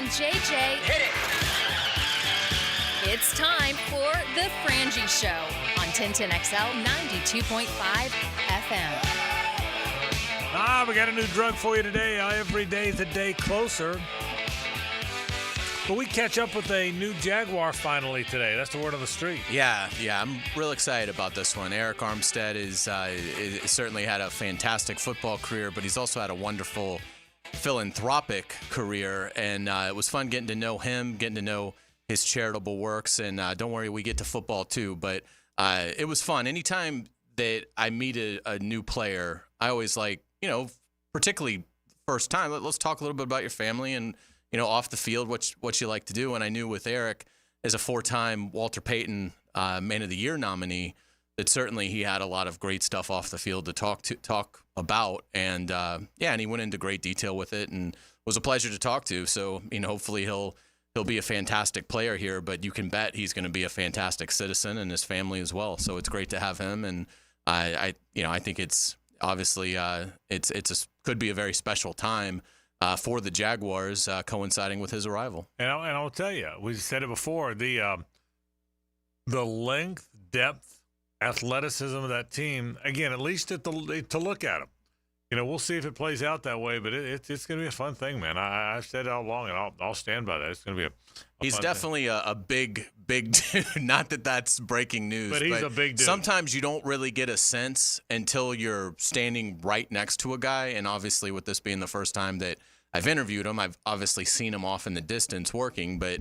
and JJ. Hit it! It's time for The Frangie Show on 1010XL 92.5 FM. We got a new drug for you today. Every day's a day closer. But we catch up with a new Jaguar finally today. That's the word on the street. Yeah. I'm real excited about this one. Arik Armstead is certainly had a fantastic football career, but he's also had a wonderful philanthropic career. And it was fun getting to know him, getting to know his charitable works. And don't worry, we get to football too. But it was fun. Anytime that I meet a new player, I always like, particularly first time, let's talk a little bit about your family and, off the field, what you like to do. And I knew with Arik, as a 4-time Walter Payton Man of the Year nominee, that certainly he had a lot of great stuff off the field to talk about. And, and he went into great detail with it and was a pleasure to talk to. So, hopefully he'll be a fantastic player here, but you can bet he's going to be a fantastic citizen and his family as well. So it's great to have him. And I think it's obviously could be a very special time for the Jaguars, coinciding with his arrival. And I'll tell you, we said it before, the length, depth, athleticism of that team, again, at least to look at them. We'll see if it plays out that way, but it's going to be a fun thing, man. I've said it all along, and I'll stand by that. It's going to be He's definitely a big dude. Not that that's breaking news, but he's a big dude. Sometimes you don't really get a sense until you're standing right next to a guy, and obviously with this being the first time that I've interviewed him, I've obviously seen him off in the distance working, but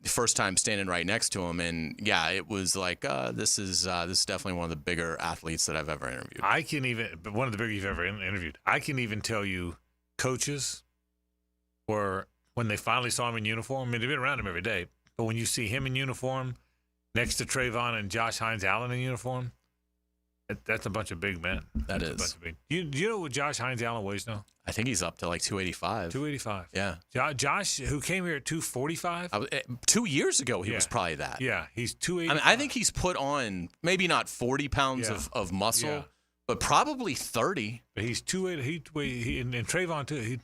first time standing right next to him, and yeah, it was like this is definitely one of the bigger athletes that I've ever interviewed. One of the bigger you've ever interviewed. I can even tell you, coaches were when they finally saw him in uniform. I mean, they've been around him every day, but when you see him in uniform next to Trayvon and Josh Hines Allen in uniform, that's a bunch of big men. That is. Do you know what Josh Hines Allen weighs now? I think he's up to like 285. 285. Yeah. Josh, who came here at 245? 2 years ago, he was probably that. Yeah, he's 285. I think he's put on maybe not 40 pounds of muscle, but probably 30. But he's 280. And Trayvon, too.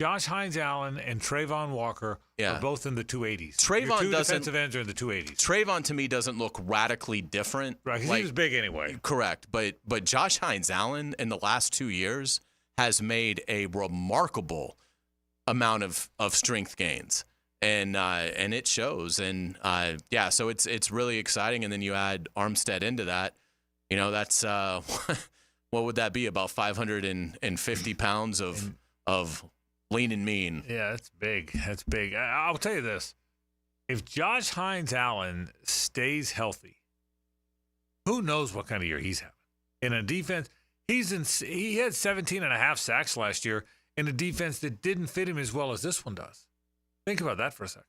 Josh Hines Allen and Trayvon Walker are both in the 280s. Trayvon Your two defensive ends are in the 280s. Trayvon, to me, doesn't look radically different. Right, because he was big anyway. Correct. But Josh Hines Allen in the last 2 years has made a remarkable amount of strength gains. And it shows. And, so it's really exciting. And then you add Armstead into that. That's what would that be? About 550 pounds of lean and mean. Yeah, that's big. That's big. I'll tell you this. If Josh Hines Allen stays healthy, who knows what kind of year he's having. In a defense, he had 17 and a half sacks last year in a defense that didn't fit him as well as this one does. Think about that for a second.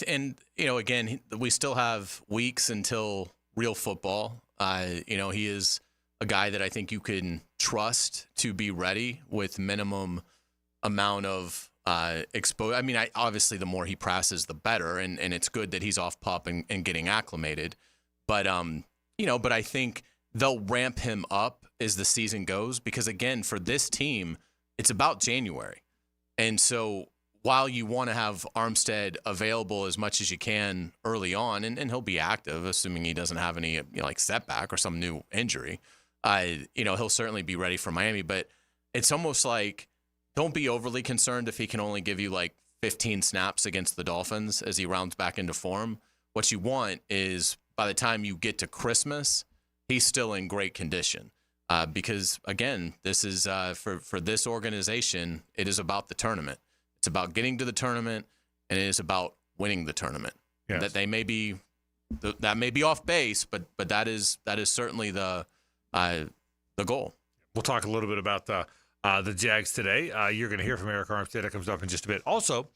And again, we still have weeks until real football. He is a guy that I think you can trust to be ready with minimum amount of exposure. I mean, obviously the more he presses, the better, and it's good that he's off pup and getting acclimated. But but I think they'll ramp him up as the season goes because again, for this team, it's about January, and so while you want to have Armstead available as much as you can early on, and he'll be active, assuming he doesn't have any setback or some new injury, he'll certainly be ready for Miami. But it's almost like, don't be overly concerned if he can only give you like 15 snaps against the Dolphins as he rounds back into form. What you want is by the time you get to Christmas, he's still in great condition. Because, again, this is for this organization, it is about the tournament. It's about getting to the tournament, and it is about winning the tournament. Yes. That may be off base, but that is certainly the goal. We'll talk a little bit about the Jags today. You're going to hear from Arik Armstead. That comes up in just a bit. Also,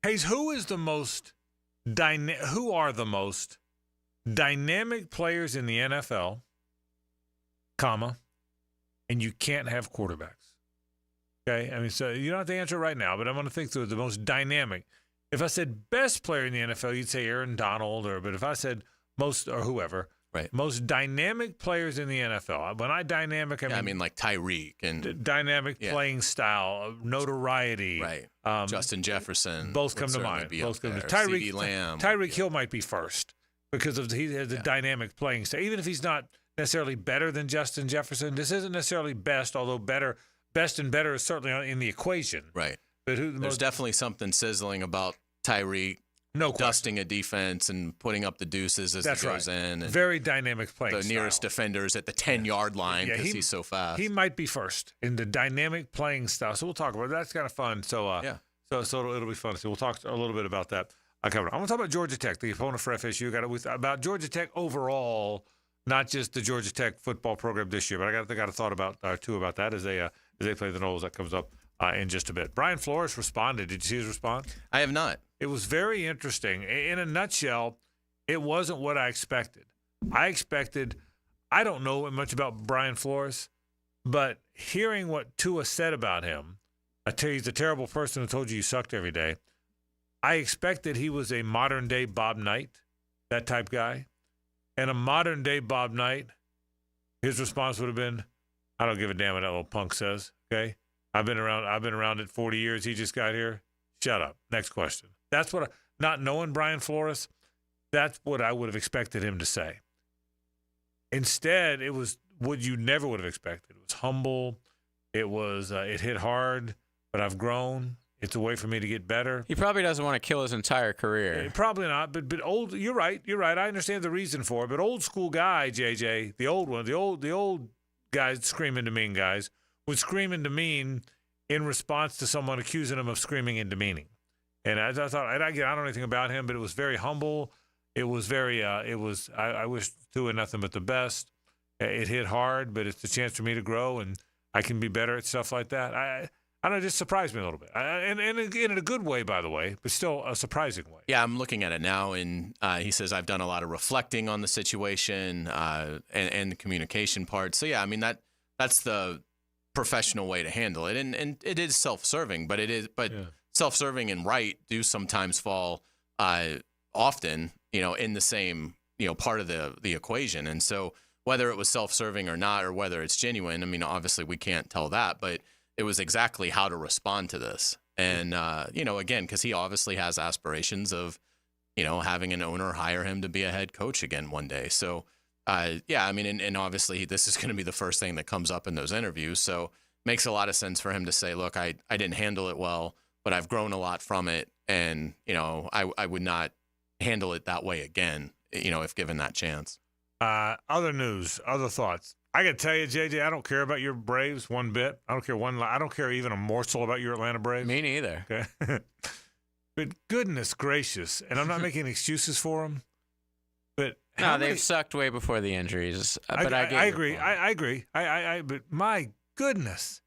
Hays, who are the most dynamic players in the NFL, and you can't have quarterbacks? Okay, I mean, so you don't have to answer right now, but I'm going to think through the most dynamic. If I said best player in the NFL, you'd say Aaron Donald, but if I said most or whoever, Right. most dynamic players in the NFL. When I dynamic, I mean like Tyreek and dynamic playing style, notoriety. right. Justin Jefferson. Both come to mind. Both come to Tyreek Lamb. Tyreek Hill might be first because he has a dynamic playing style. Even if he's not necessarily better than Justin Jefferson, this isn't necessarily best, although best and better is certainly in the equation. Right. But there's definitely something sizzling about Tyreek. Dusting a defense and putting up the deuces as it goes in. And very dynamic playing the nearest style. Defenders at the 10-yard line because he's so fast. He might be first in the dynamic playing style. So we'll talk about it. That's kind of fun. So so it'll be fun. So we'll talk a little bit about that. I want to talk about Georgia Tech, the opponent for FSU. About Georgia Tech overall, not just the Georgia Tech football program this year, but I got a thought about too about that as they play the Noles. That comes up in just a bit. Brian Flores responded. Did you see his response? I have not. It was very interesting. In a nutshell, it wasn't what I expected. I don't know much about Brian Flores, but hearing what Tua said about him, I tell you, he's a terrible person who told you sucked every day. I expected he was a modern-day Bob Knight, that type guy. And a modern-day Bob Knight, his response would have been, I don't give a damn what that little punk says, okay? I've been around it 40 years. He just got here. Shut up. Next question. That's what, not knowing Brian Flores, that's what I would have expected him to say. Instead, it was what you never would have expected. It was humble. It was, it hit hard, but I've grown. It's a way for me to get better. He probably doesn't want to kill his entire career. Probably not, but old. You're right. I understand the reason for it. But old school guy, JJ, the old one, the old guys screaming demean guys would scream and demean in response to someone accusing him of screaming and demeaning. And as I thought, I don't know anything about him, but it was very humble. It was very. I wish Tua nothing but the best. It hit hard, but it's a chance for me to grow, and I can be better at stuff like that. I don't know, it just surprised me a little bit. And in a good way, by the way, but still a surprising way. Yeah, I'm looking at it now, and he says, I've done a lot of reflecting on the situation and the communication part. So, yeah, I mean, that's the professional way to handle it. And it is self-serving, but self-serving and right do sometimes fall often, in the same, part of the equation. And so whether it was self-serving or not, or whether it's genuine, I mean, obviously we can't tell that, but it was exactly how to respond to this. And, again, because he obviously has aspirations of, having an owner hire him to be a head coach again one day. So, I mean, and obviously this is going to be the first thing that comes up in those interviews. So makes a lot of sense for him to say, look, I didn't handle it well, but I've grown a lot from it. And, I would not handle it that way again, if given that chance. Other news, other thoughts. I got to tell you, JJ, I don't care about your Braves one bit. I don't care even a morsel about your Atlanta Braves. Me neither. Okay. But goodness gracious, and I'm not making excuses for them, but no, they've sucked way before the injuries. But I agree. I agree. But my goodness.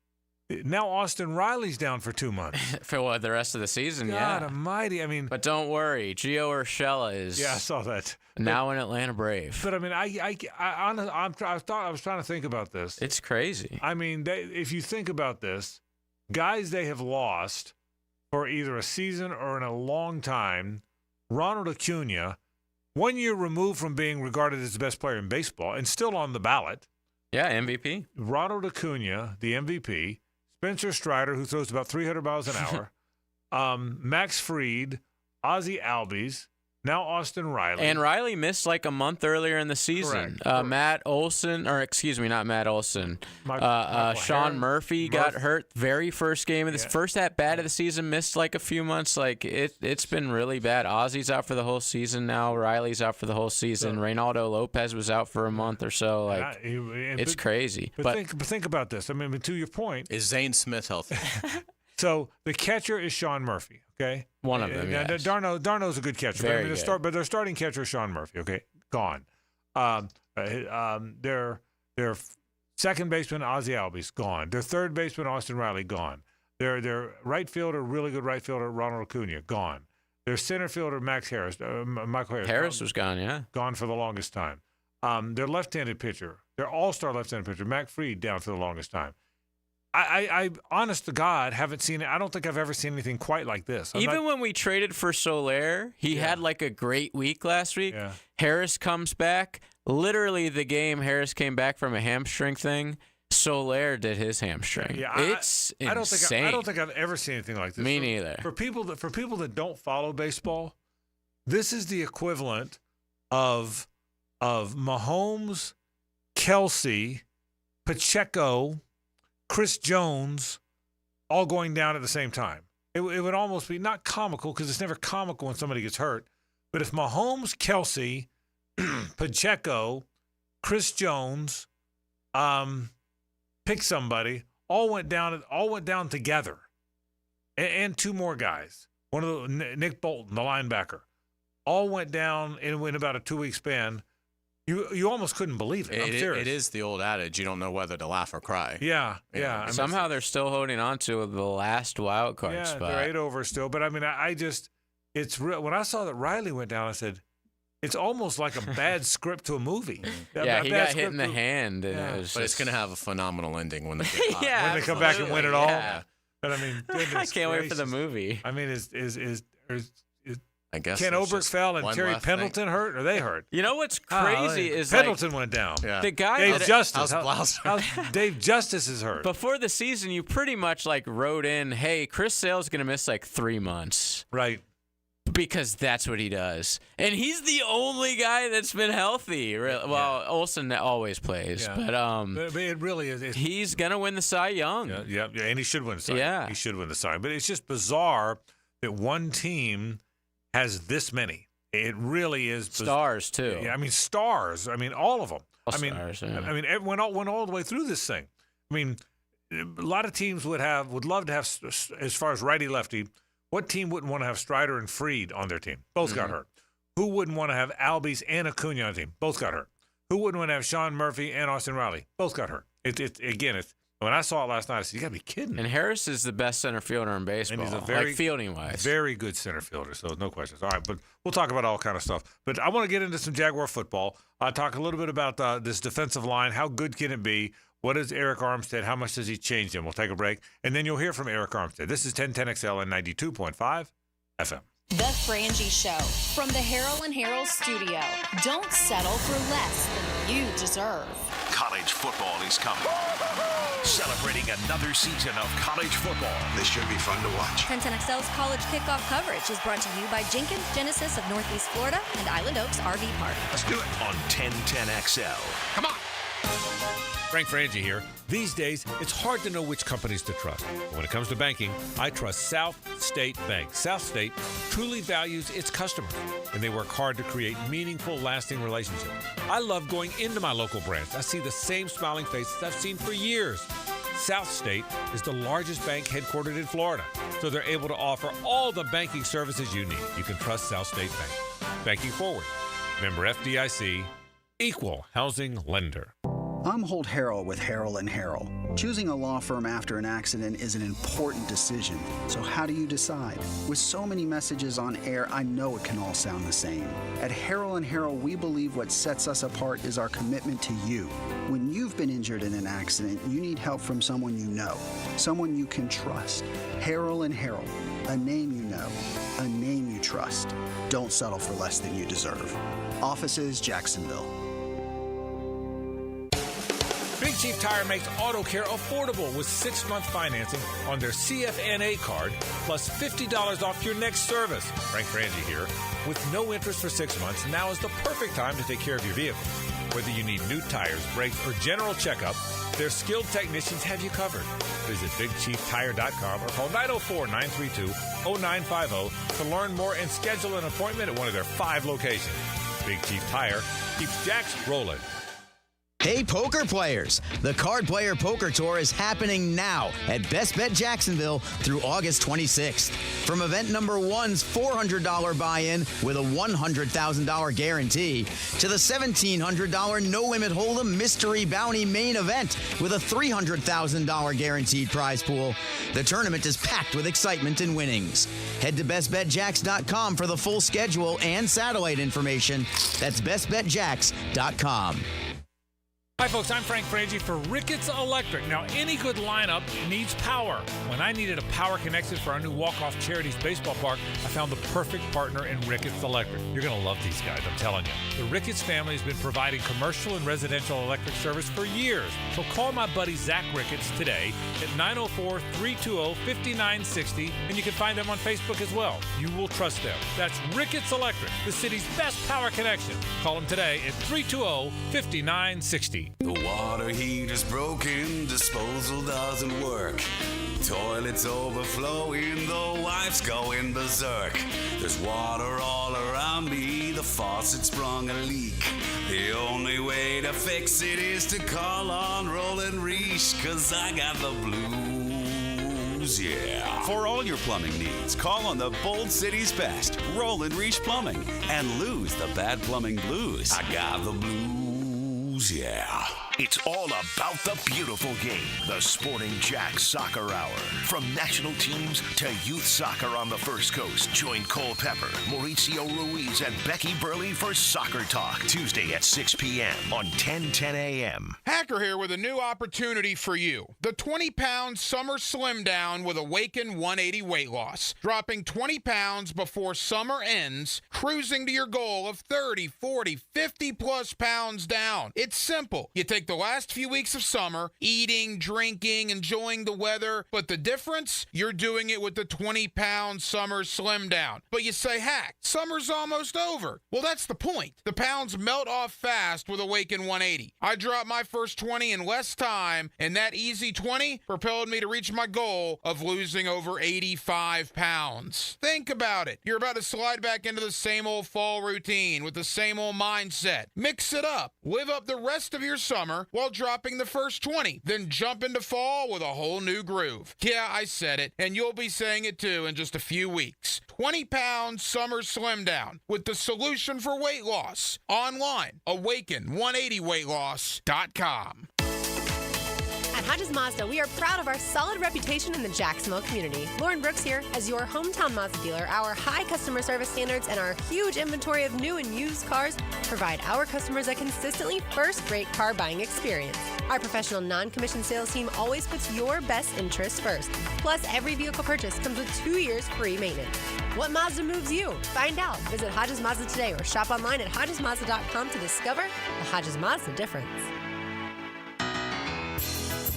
Now Austin Riley's down for 2 monmonths. For what, the rest of the season? God almighty. I mean. But don't worry. Gio Urshela is. Yeah, I saw that. Now an Atlanta Brave. But I mean, I was trying to think about this. It's crazy. I mean, if you think about this, guys they have lost for either a season or in a long time, Ronald Acuna, 1 year removed from being regarded as the best player in baseball and still on the ballot. Yeah, MVP. Ronald Acuna, the MVP. Spencer Strider, who throws about 300 miles an hour. Max Fried, Ozzie Albies, now Austin Riley. And Riley missed like a month earlier in the season. Correct. Matt Olson, or excuse me, not Matt Olson. Sean Murphy got hurt very first game of this first at bat of the season, missed like a few months. Like it's been really bad. Ozzie's out for the whole season now. Riley's out for the whole season. Reynaldo Lopez was out for a month or so. Like it's crazy. But think about this. I mean, to your point, is Zane Smith healthy? So the catcher is Sean Murphy, okay? One of them, yes. Darno's a good catcher. Very good. But their starting catcher is Sean Murphy, okay? Gone. Their second baseman, Ozzie Albies, gone. Their third baseman, Austin Riley, gone. Their right fielder, really good right fielder, Ronald Acuna, gone. Their center fielder, Michael Harris. Harris was gone, yeah. Gone for the longest time. Their left-handed pitcher, their all-star left-handed pitcher, Mac Fried, down for the longest time. I honest to God, haven't seen it. I don't think I've ever seen anything quite like this. When we traded for Soler, he had like a great week last week. Yeah. Harris comes back, literally the game Harris came back from a hamstring thing, Soler did his hamstring. Yeah, it's insane. I don't think I've ever seen anything like this. Me neither. For people that don't follow baseball, this is the equivalent of Mahomes, Kelsey, Pacheco, Chris Jones, all going down at the same time. It would almost be not comical because it's never comical when somebody gets hurt. But if Mahomes, Kelsey, Pacheco, Chris Jones, pick somebody, all went down together, and two more guys. One of Nick Bolton, the linebacker, all went down in about a 2-week span. You almost couldn't believe it. I'm serious. It is the old adage: you don't know whether to laugh or cry. Yeah. Somehow they're still holding on to the last wild card spot. They're 8 over still. But I mean, it's real. When I saw that Riley went down, I said, it's almost like a bad script to a movie. He got hit in the hand. And but it's going to have a phenomenal ending when they get hot. Yeah, when they come back and win it all. Yeah. But I mean, I can't wait for the movie. I mean, I guess Ken Oberg fell and Terry Pendleton hurt? Or they hurt? You know what's crazy is Pendleton went down. Yeah. The guy Dave Justice. How's Dave Justice is hurt. before the season, you pretty much wrote in, hey, Chris Sale's going to miss 3 months. Right. Because that's what he does. And he's the only guy that's been healthy. Well, Olsen always plays. Yeah. But it really is. He's going to win the Cy Young. Yeah, and he should win the Cy. Yeah. He should win the Cy. But it's just bizarre that one team has this many. It really is. Stars, too. Yeah, I mean, stars. I mean, all of them. Stars, yeah. I mean, everyone went all the way through this thing. I mean, a lot of teams would love to have, as far as righty-lefty, what team wouldn't want to have Strider and Fried on their team? Both got hurt. Who wouldn't want to have Albies and Acuna on the team? Both got hurt. Who wouldn't want to have Sean Murphy and Austin Riley? Both got hurt. When I saw it last night, I said, you got to be kidding. And Harris is the best center fielder in baseball, and he's a fielding-wise. Very good center fielder, so no questions. All right, but we'll talk about all kind of stuff. But I want to get into some Jaguar football. I'll talk a little bit about this defensive line. How good can it be? What is Arik Armstead? How much does he change him? We'll take a break, and then you'll hear from Arik Armstead. This is 1010XL and 92.5 FM. The Frangie Show from the Harold and Harold studio. Don't settle for less than you deserve. College football is coming. Celebrating another season of college football. This should be fun to watch. 1010XL's college kickoff coverage is brought to you by Jenkins Genesis of Northeast Florida and Island Oaks RV Park. Let's do it on 1010XL. Come on. Frank Frangie here. These days, it's hard to know which companies to trust. But when it comes to banking, I trust South State Bank. South State truly values its customers, and they work hard to create meaningful, lasting relationships. I love going into my local branch. I see the same smiling faces I've seen for years. South State is the largest bank headquartered in Florida, so they're able to offer all the banking services you need. You can trust South State Bank. Banking forward. Member FDIC, equal housing lender. I'm Holt Harrell with Harrell & Harrell. Choosing a law firm after an accident is an important decision. So how do you decide? With so many messages on air, I know it can all sound the same. At Harrell & Harrell, we believe what sets us apart is our commitment to you. When you've been injured in an accident, you need help from someone you know, someone you can trust. Harrell & Harrell, a name you know, a name you trust. Don't settle for less than you deserve. Offices, Jacksonville. Big Chief Tire makes auto care affordable with 6-month financing on their CFNA card, plus $50 off your next service. Frank Frangie here. With no interest for 6 months, now is the perfect time to take care of your vehicle. Whether you need new tires, brakes, or general checkup, their skilled technicians have you covered. Visit BigChiefTire.com or call 904-932-0950 to learn more and schedule an appointment at one of their 5 locations. Big Chief Tire keeps Jacks rolling. Hey, poker players! The Card Player Poker Tour is happening now at Best Bet Jacksonville through August 26th. From event number 1's $400 buy-in with a $100,000 guarantee to the $1,700 no-limit hold'em mystery bounty main event with a $300,000 guaranteed prize pool, the tournament is packed with excitement and winnings. Head to bestbetjacks.com for the full schedule and satellite information. That's bestbetjacks.com. Hi, folks. I'm Frank Frangie for Ricketts Electric. Now, any good lineup needs power. When I needed a power connection for our new Walk-Off Charities baseball park, I found the perfect partner in Ricketts Electric. You're going to love these guys, I'm telling you. The Ricketts family has been providing commercial and residential electric service for years. So call my buddy Zach Ricketts today at 904-320-5960, and you can find them on Facebook as well. You will trust them. That's Ricketts Electric, the city's best power connection. Call them today at 320-5960. The water heater's broken, disposal doesn't work. Toilet's overflowing, the wife's going berserk. There's water all around me, the faucet sprung a leak. The only way to fix it is to call on Roland Reich, 'cause I got the blues, yeah. For all your plumbing needs, call on the Bold City's best, Roland Reich Plumbing, and lose the bad plumbing blues. I got the blues, yeah. It's all about the beautiful game. The Sporting Jack Soccer Hour. From national teams to youth soccer on the First Coast. Join Cole Pepper, Mauricio Ruiz, and Becky Burley for Soccer Talk. Tuesday at 6 p.m. on 1010 a.m. Hacker here with a new opportunity for you. The 20-pound Summer Slim Down with Awaken 180 weight loss. Dropping 20 pounds before summer ends, cruising to your goal of 30, 40, 50-plus pounds down. It's simple. You take the last few weeks of summer, eating, drinking, enjoying the weather, but the difference? You're doing it with the 20-pound Summer Slim Down. But you say, Hack, summer's almost over. Well, that's the point. The pounds melt off fast with Awaken 180. I dropped my first 20 in less time, and that easy 20 propelled me to reach my goal of losing over 85 pounds. Think about it. You're about to slide back into the same old fall routine with the same old mindset. Mix it up. Live up the rest of your summer while dropping the first 20. Then jump into fall with a whole new groove. Yeah, I said it, and you'll be saying it too in just a few weeks. 20-pound Summer Slim Down with the solution for weight loss. Online, awaken180weightloss.com. At Hodges Mazda, we are proud of our solid reputation in the Jacksonville community. Lauren Brooks here. As your hometown Mazda dealer, our high customer service standards and our huge inventory of new and used cars provide our customers a consistently first-rate car buying experience. Our professional non-commissioned sales team always puts your best interests first. Plus, every vehicle purchase comes with 2 years free maintenance. What Mazda moves you? Find out. Visit Hodges Mazda today or shop online at HodgesMazda.com to discover the Hodges Mazda difference.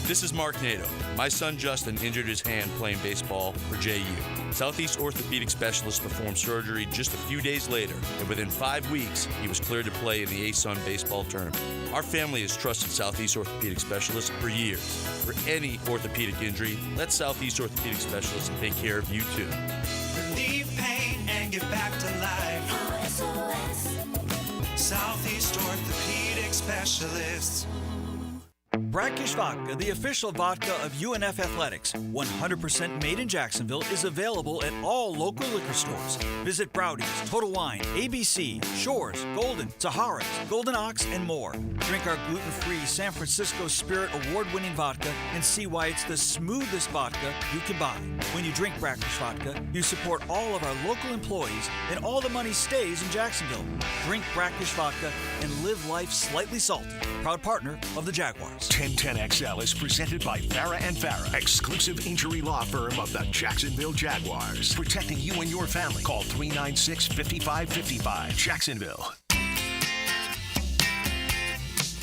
This is Mark Nato. My son Justin injured his hand playing baseball for JU. Southeast Orthopedic Specialist performed surgery just a few days later, and within 5 weeks, he was cleared to play in the ASUN baseball tournament. Our family has trusted Southeast Orthopedic Specialists for years. For any orthopedic injury, let Southeast Orthopedic Specialists take care of you too. Relieve pain and get back to life. SOS. Southeast Orthopedic Specialists. Brackish Vodka, the official vodka of UNF Athletics, 100% made in Jacksonville, is available at all local liquor stores. Visit Browdy's, Total Wine, ABC, Shores, Golden, Sahara's, Golden Ox, and more. Drink our gluten-free San Francisco Spirit award-winning vodka and see why it's the smoothest vodka you can buy. When you drink Brackish Vodka, you support all of our local employees and all the money stays in Jacksonville. Drink Brackish Vodka and live life slightly salty. Proud partner of the Jaguars. 1010XL is presented by Farah & Farah, exclusive injury law firm of the Jacksonville Jaguars. Protecting you and your family. Call 396-5555. Jacksonville.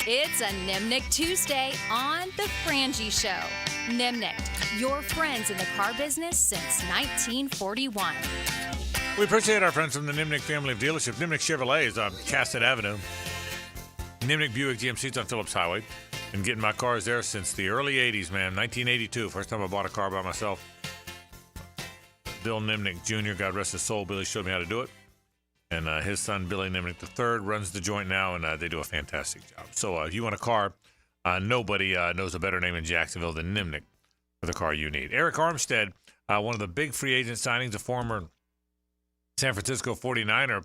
It's a Nimnick Tuesday on The Frangie Show. Nimnick, your friends in the car business since 1941. We appreciate our friends from the Nimnick family of dealership. Nimnick Chevrolet is on Cassett Avenue. Nimnick Buick GMC is on Phillips Highway. Been getting my cars there since the early 80s, man. 1982, first time I bought a car by myself. Bill Nimnick Jr., God rest his soul, Billy showed me how to do it. And his son, Billy Nimnick III, runs the joint now, and they do a fantastic job. So if you want a car, nobody knows a better name in Jacksonville than Nimnick for the car you need. Arik Armstead, one of the big free agent signings, a former San Francisco 49er.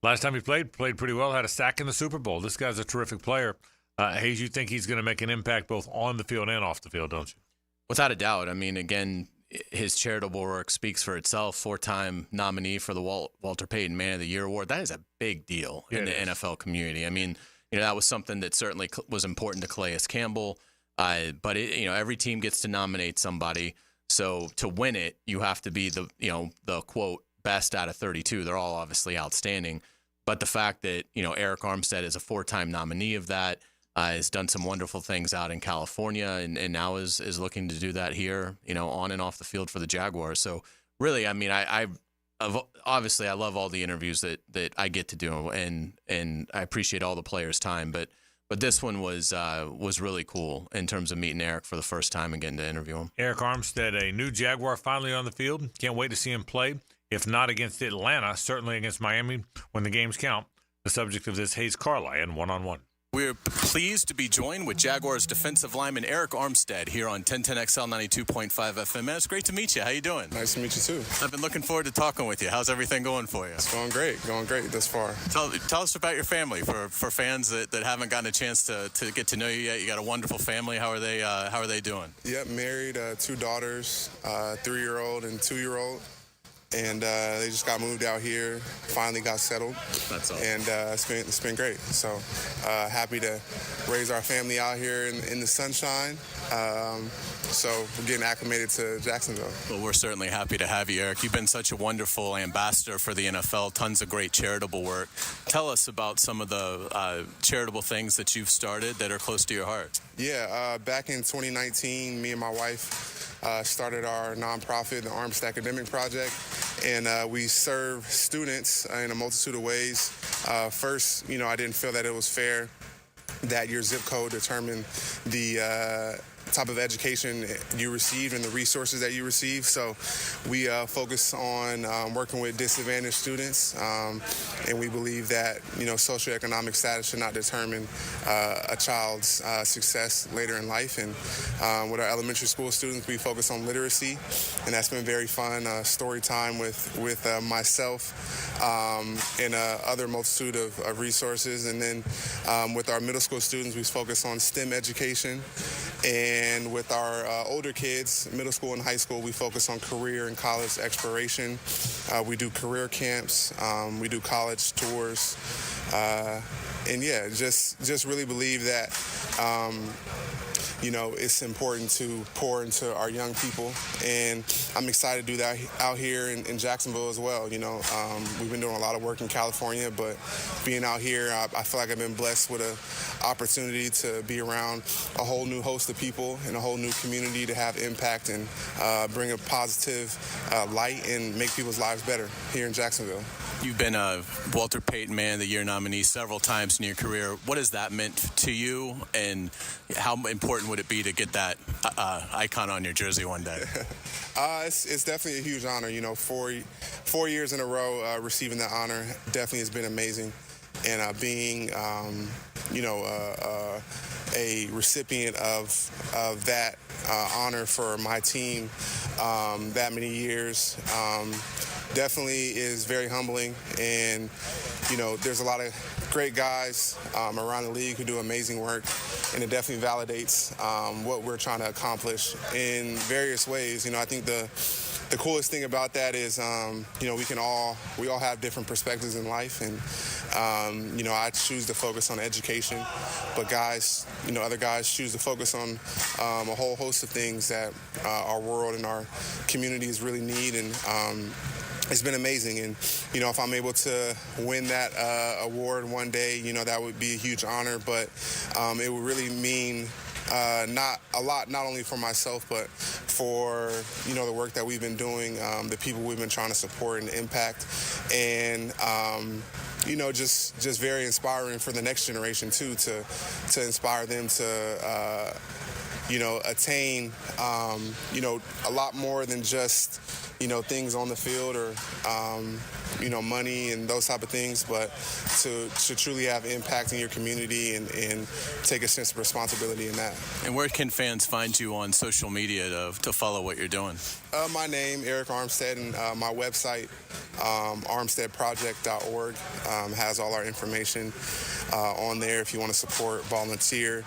Last time he played pretty well, had a sack in the Super Bowl. This guy's a terrific player. Hays, you think he's going to make an impact both on the field and off the field, don't you? Without a doubt. I mean, again, his charitable work speaks for itself. 4-time nominee for the Walter Payton Man of the Year award. That is a big deal in the NFL community. I mean, that was something that certainly was important to Calais Campbell. But every team gets to nominate somebody. So to win it, you have to be the quote best out of 32. They're all obviously outstanding. But the fact that, Arik Armstead is a 4-time nominee of that, has done some wonderful things out in California and now is looking to do that here, on and off the field for the Jaguars. So really, I mean, obviously I love all the interviews that I get to do and I appreciate all the players' time. But this one was really cool in terms of meeting Arik for the first time and getting to interview him. Arik Armstead, a new Jaguar, finally on the field. Can't wait to see him play. If not against Atlanta, certainly against Miami when the games count. The subject of this Hays Carlyon one-on-one. We're pleased to be joined with Jaguars defensive lineman Arik Armstead here on 1010XL 92.5 FM. Man, it's great to meet you. How you doing? Nice to meet you, too. I've been looking forward to talking with you. How's everything going for you? It's going great thus far. Tell us about your family for fans that haven't gotten a chance to get to know you yet. You got a wonderful family. How are they doing? Yep, married, 2 daughters, 3-year-old and 2-year-old. And they just got moved out here, finally got settled. That's all. And it's been great. So happy to raise our family out here in the sunshine. So we're getting acclimated to Jacksonville. Well, we're certainly happy to have you, Arik. You've been such a wonderful ambassador for the NFL, tons of great charitable work. Tell us about some of the charitable things that you've started that are close to your heart. Yeah, back in 2019, me and my wife started our nonprofit, the Armstead Academic Project, and we serve students in a multitude of ways. First, I didn't feel that it was fair that your zip code determined the type of education you received and the resources that you received. So we focus on working with disadvantaged students, and we believe that socioeconomic status should not determine a child's success later in life. And with our elementary school students, we focus on literacy, and that's been very fun. Story time with myself and other multitude of resources. And then with our middle school students, we focus on STEM education. And with our older kids, middle school and high school, we focus on career and college exploration. We do career camps. We do college tours. And yeah, just really believe that, it's important to pour into our young people. And I'm excited to do that out here in Jacksonville as well. We've been doing a lot of work in California, but being out here, I feel like I've been blessed with an opportunity to be around a whole new host of people and a whole new community to have impact and bring a positive light and make people's lives better here in Jacksonville. You've been a Walter Payton Man of the Year nominee several times in your career. What has that meant to you, and how important would it be to get that icon on your jersey one day? It's definitely a huge honor. 4 years in a row receiving that honor definitely has been amazing. And being, a recipient of that honor for my team that many years definitely is very humbling. And, there's a lot of great guys around the league who do amazing work, and it definitely validates what we're trying to accomplish in various ways. I think the coolest thing about that is, we all have different perspectives in life, and I choose to focus on education, but other guys choose to focus on a whole host of things that our world and our communities really need, and it's been amazing. And if I'm able to win that award one day, that would be a huge honor, but it would really mean not a lot, not only for myself, but for, the work that we've been doing, the people we've been trying to support and impact, and, just very inspiring for the next generation, too, to inspire them to, attain, a lot more than just, things on the field or, money and those type of things, but to truly have impact in your community and take a sense of responsibility in that. And where can fans find you on social media to follow what you're doing? My name, Arik Armstead, and my website, armsteadproject.org, has all our information. on there if you want to support, volunteer,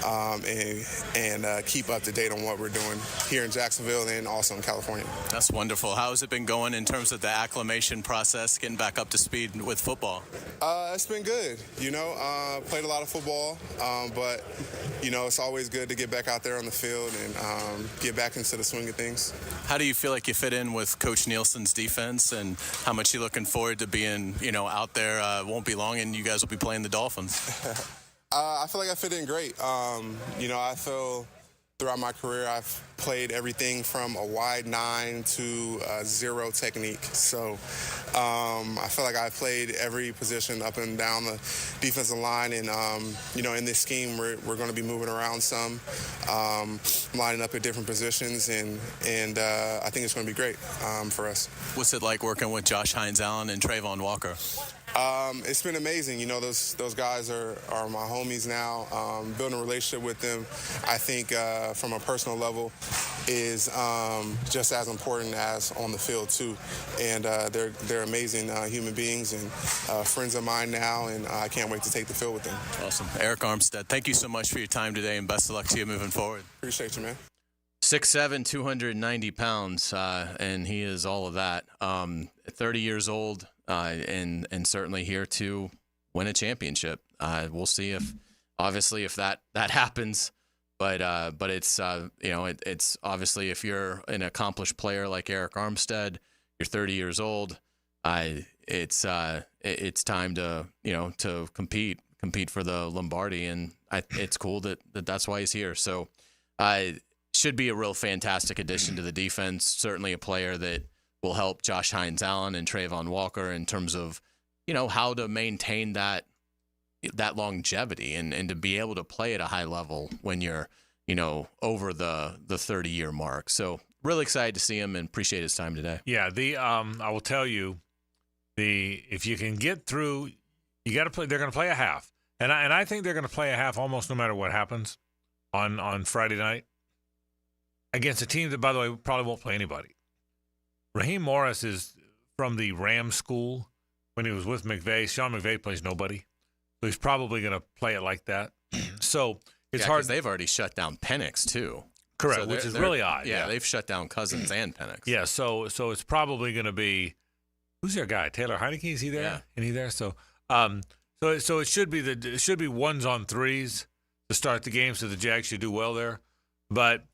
and keep up to date on what we're doing here in Jacksonville and also in California. That's wonderful. How has it been going in terms of the acclimation process, getting back up to speed with football? It's been good. Played a lot of football, but it's always good to get back out there on the field and get back into the swing of things. How do you feel like you fit in with Coach Nielsen's defense, and how much you looking forward to being, out there? Won't be long, and you guys will be playing the Dolphins. I feel like I fit in great. I feel throughout my career I've played everything from a wide 9 to a 0 technique. So I feel like I played every position up and down the defensive line. And, in this scheme, we're going to be moving around some, lining up at different positions. And I think it's going to be great for us. What's it like working with Josh Hines Allen and Trayvon Walker? It's been amazing. Those guys are my homies now. Building a relationship with them, I think, from a personal level, is just as important as on the field too. And they're amazing human beings and friends of mine now, and I can't wait to take the field with them. Awesome. Arik Armstead, thank you so much for your time today, and best of luck to you moving forward. Appreciate you, man. 6'7", 290 pounds, and he is all of that. 30 years old, and certainly here to win a championship. We'll see if that happens. But it's it's obviously, if you're an accomplished player like Arik Armstead, you're 30 years old. It's time to to compete for the Lombardi, and it's cool that's why he's here. So should be a real fantastic addition to the defense. Certainly a player that will help Josh Hines Allen and Trayvon Walker in terms of how to maintain that longevity and to be able to play at a high level when you're over the 30-year mark. So really excited to see him and appreciate his time today. Yeah, I will tell you, if you can get through, you got to play. They're going to play a half, and I think they're going to play a half almost no matter what happens on Friday night against a team that, by the way, probably won't play anybody. Raheem Morris is from the Rams school. When he was with McVay, Sean McVay plays nobody. So he's probably going to play it like that. So it's hard. They've already shut down Penix too. Correct, so which is really odd. Yeah, they've shut down Cousins and Penix. Yeah, so it's probably going to be, who's their guy? Taylor Heineke, is he there? Yeah. And he there? So it should be ones on threes to start the game, so the Jags should do well there. But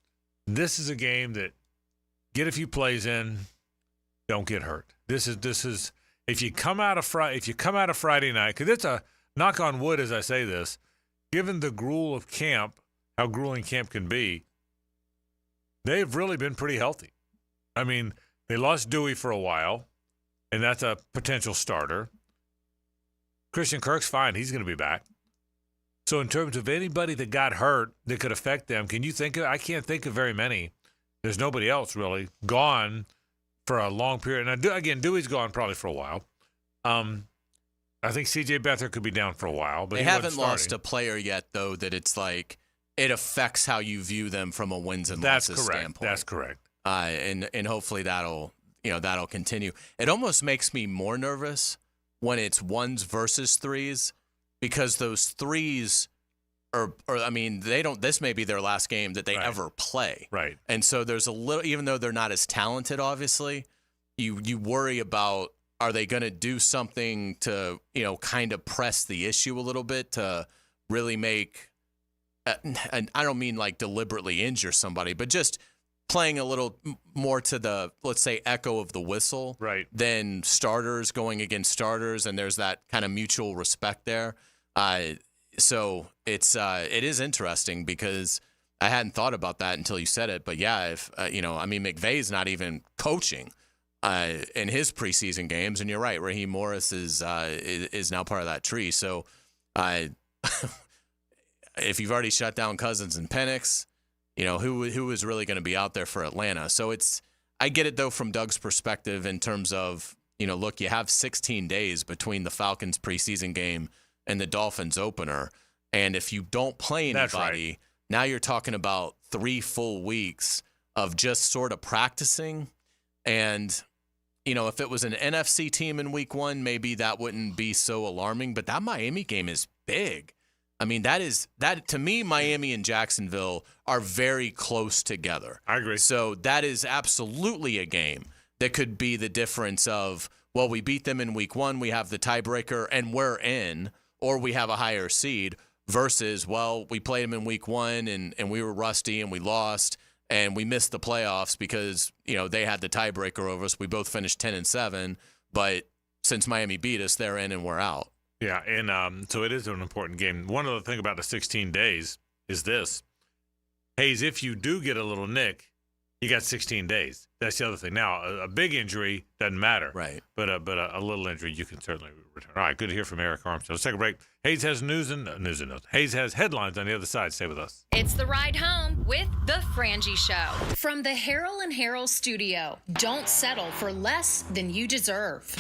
this is a game that get a few plays in, don't get hurt. This is if you come out of Friday night, because it's a knock on wood as I say this, given the gruel of camp, how grueling camp can be, they've really been pretty healthy. I mean, they lost Dewey for a while, and that's a potential starter. Christian Kirk's fine. He's going to be back. So in terms of anybody that got hurt that could affect them, can you think of – I can't think of very many. There's nobody else really gone for a long period. Now, again, Dewey's gone probably for a while. I think C.J. Beathard could be down for a while. But they haven't lost a player yet, though, that it's like it affects how you view them from a wins and losses standpoint. That's correct. And hopefully that'll continue. It almost makes me more nervous when it's ones versus threes, because those threes this may be their last game that they ever play. Right. And so there's a little, even though they're not as talented, obviously, you worry about, are they going to do something to, kind of press the issue a little bit to really make, and I don't mean like deliberately injure somebody, but just playing a little more to the, let's say, echo of the whistle, right, than starters going against starters, and there's that kind of mutual respect there. So it is interesting because I hadn't thought about that until you said it. But yeah, if McVay's not even coaching in his preseason games, and you're right, Raheem Morris is now part of that tree. So if you've already shut down Cousins and Penix, who is really going to be out there for Atlanta? So I get it though from Doug's perspective in terms of, look, you have 16 days between the Falcons preseason game and the Dolphins opener. And if you don't play anybody, now you're talking about 3 full weeks of just sort of practicing. And, if it was an NFC team in week 1, maybe that wouldn't be so alarming. But that Miami game is big. I mean, that to me, Miami and Jacksonville are very close together. I agree. So that is absolutely a game that could be the difference of, well, we beat them in week 1, we have the tiebreaker and we're in, or we have a higher seed, versus, well, we played them in week 1 and we were rusty and we lost and we missed the playoffs because, they had the tiebreaker over us. We both finished 10-7, but since Miami beat us, they're in and we're out. Yeah, and so it is an important game. One other thing about the 16 days is this. Hays, if you do get a little nick, you got 16 days. That's the other thing. Now, a big injury doesn't matter. Right. But a little injury, you can certainly return. All right, good to hear from Arik Armstead. Let's take a break. Hays has news and notes. Hays has headlines on the other side. Stay with us. It's the ride home with the Frangie Show. From the Harold and Harold studio, don't settle for less than you deserve.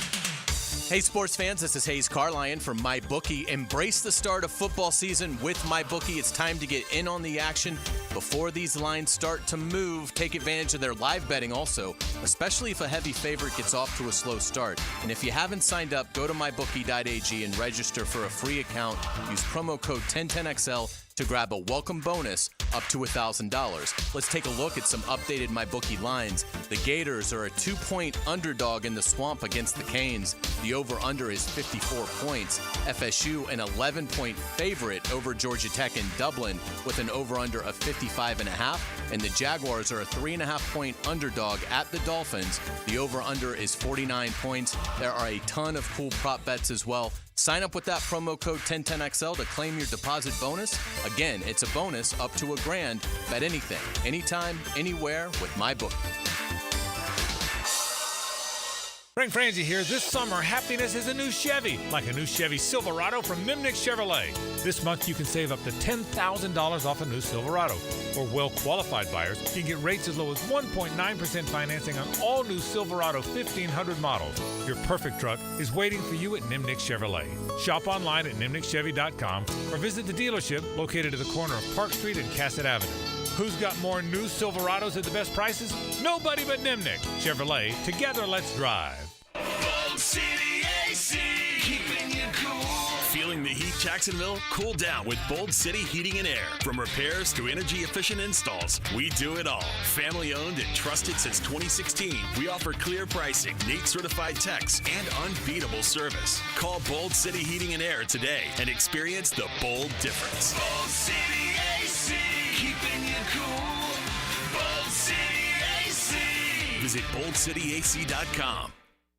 Hey, sports fans, this is Hays Carlyon from MyBookie. Embrace the start of football season with MyBookie. It's time to get in on the action before these lines start to move. Take advantage of their live betting also, especially if a heavy favorite gets off to a slow start. And if you haven't signed up, go to mybookie.ag and register for a free account. Use promo code 1010XL to grab a welcome bonus up to $1,000. Let's take a look at some updated MyBookie lines. The Gators are a 2-point underdog in the Swamp against the Canes. The over-under is 54 points. FSU an 11-point favorite over Georgia Tech in Dublin with an over-under of 55.5. And the Jaguars are a 3.5-point underdog at the Dolphins. The over-under is 49 points. There are a ton of cool prop bets as well. Sign up with that promo code 1010XL to claim your deposit bonus. Again, it's a bonus up to $1,000. Bet anything, anytime, anywhere with MyBookie. Frank Frangie here. This summer, happiness is a new Chevy, like a new Chevy Silverado from Nimnick Chevrolet. This month, you can save up to $10,000 off a new Silverado. For well-qualified buyers, you can get rates as low as 1.9% financing on all new Silverado 1500 models. Your perfect truck is waiting for you at Nimnick Chevrolet. Shop online at nimnickchevy.com or visit the dealership located at the corner of Park Street and Cassett Avenue. Who's got more new Silverados at the best prices? Nobody but Nimnick Chevrolet. Together, let's drive. Bold City AC, keeping you cool. Feeling the heat, Jacksonville? Cool down with Bold City Heating and Air. From repairs to energy-efficient installs, we do it all. Family-owned and trusted since 2016, we offer clear pricing, NATE-certified techs, and unbeatable service. Call Bold City Heating and Air today and experience the bold difference. Bold City AC, keeping you cool. Bold City AC. Visit boldcityac.com.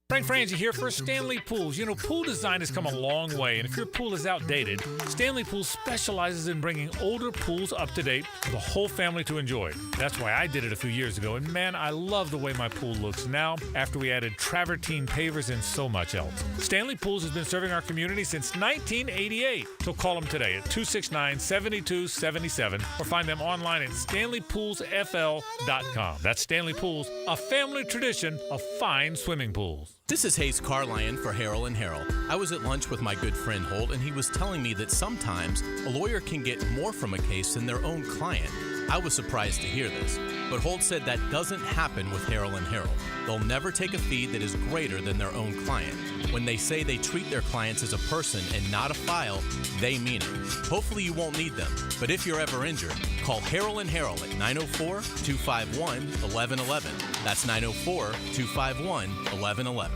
Frank Frangie here for Stanley Pools. You know, pool design has come a long way, and if your pool is outdated, Stanley Pools specializes in bringing older pools up to date for the whole family to enjoy. That's why I did it a few years ago, and man, I love the way my pool looks now after we added travertine pavers and so much else. Stanley Pools has been serving our community since 1988, so call them today at 269-7277 or find them online at stanleypoolsfl.com. That's Stanley Pools, a family tradition of fine swimming pools. This is Hays Carlyon for Harold and Harold. I was at lunch with my good friend Holt, and he was telling me that sometimes a lawyer can get more from a case than their own client. I was surprised to hear this, but Holt said that doesn't happen with Harold and Harold. They'll never take a fee that is greater than their own client. When they say they treat their clients as a person and not a file, they mean it. Hopefully you won't need them, but if you're ever injured, call Harold and Harold at 904-251-1111. That's 904-251-1111.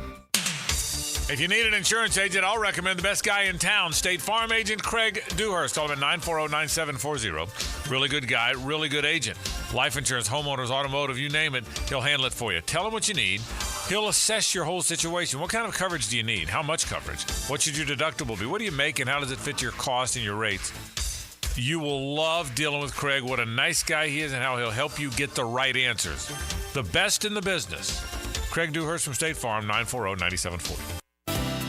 If you need an insurance agent, I'll recommend the best guy in town, State Farm agent Craig Dewhurst. Call him at 940-9740. Really good guy, really good agent. Life insurance, homeowners, automotive, you name it, he'll handle it for you. Tell him what you need. He'll assess your whole situation. What kind of coverage do you need? How much coverage? What should your deductible be? What do you make and how does it fit your cost and your rates? You will love dealing with Craig. What a nice guy he is and how he'll help you get the right answers. The best in the business. Craig Dewhurst from State Farm, 940-9740.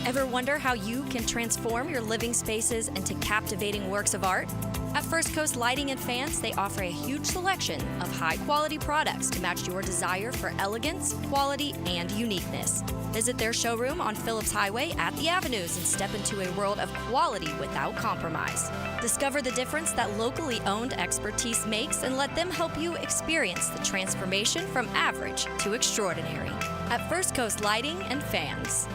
Ever wonder how you can transform your living spaces into captivating works of art? At First Coast Lighting and Fans, they offer a huge selection of high-quality products to match your desire for elegance, quality, and uniqueness. Visit their showroom on Phillips Highway at the Avenues and step into a world of quality without compromise. Discover the difference that locally owned expertise makes and let them help you experience the transformation from average to extraordinary. At First Coast Lighting and Fans.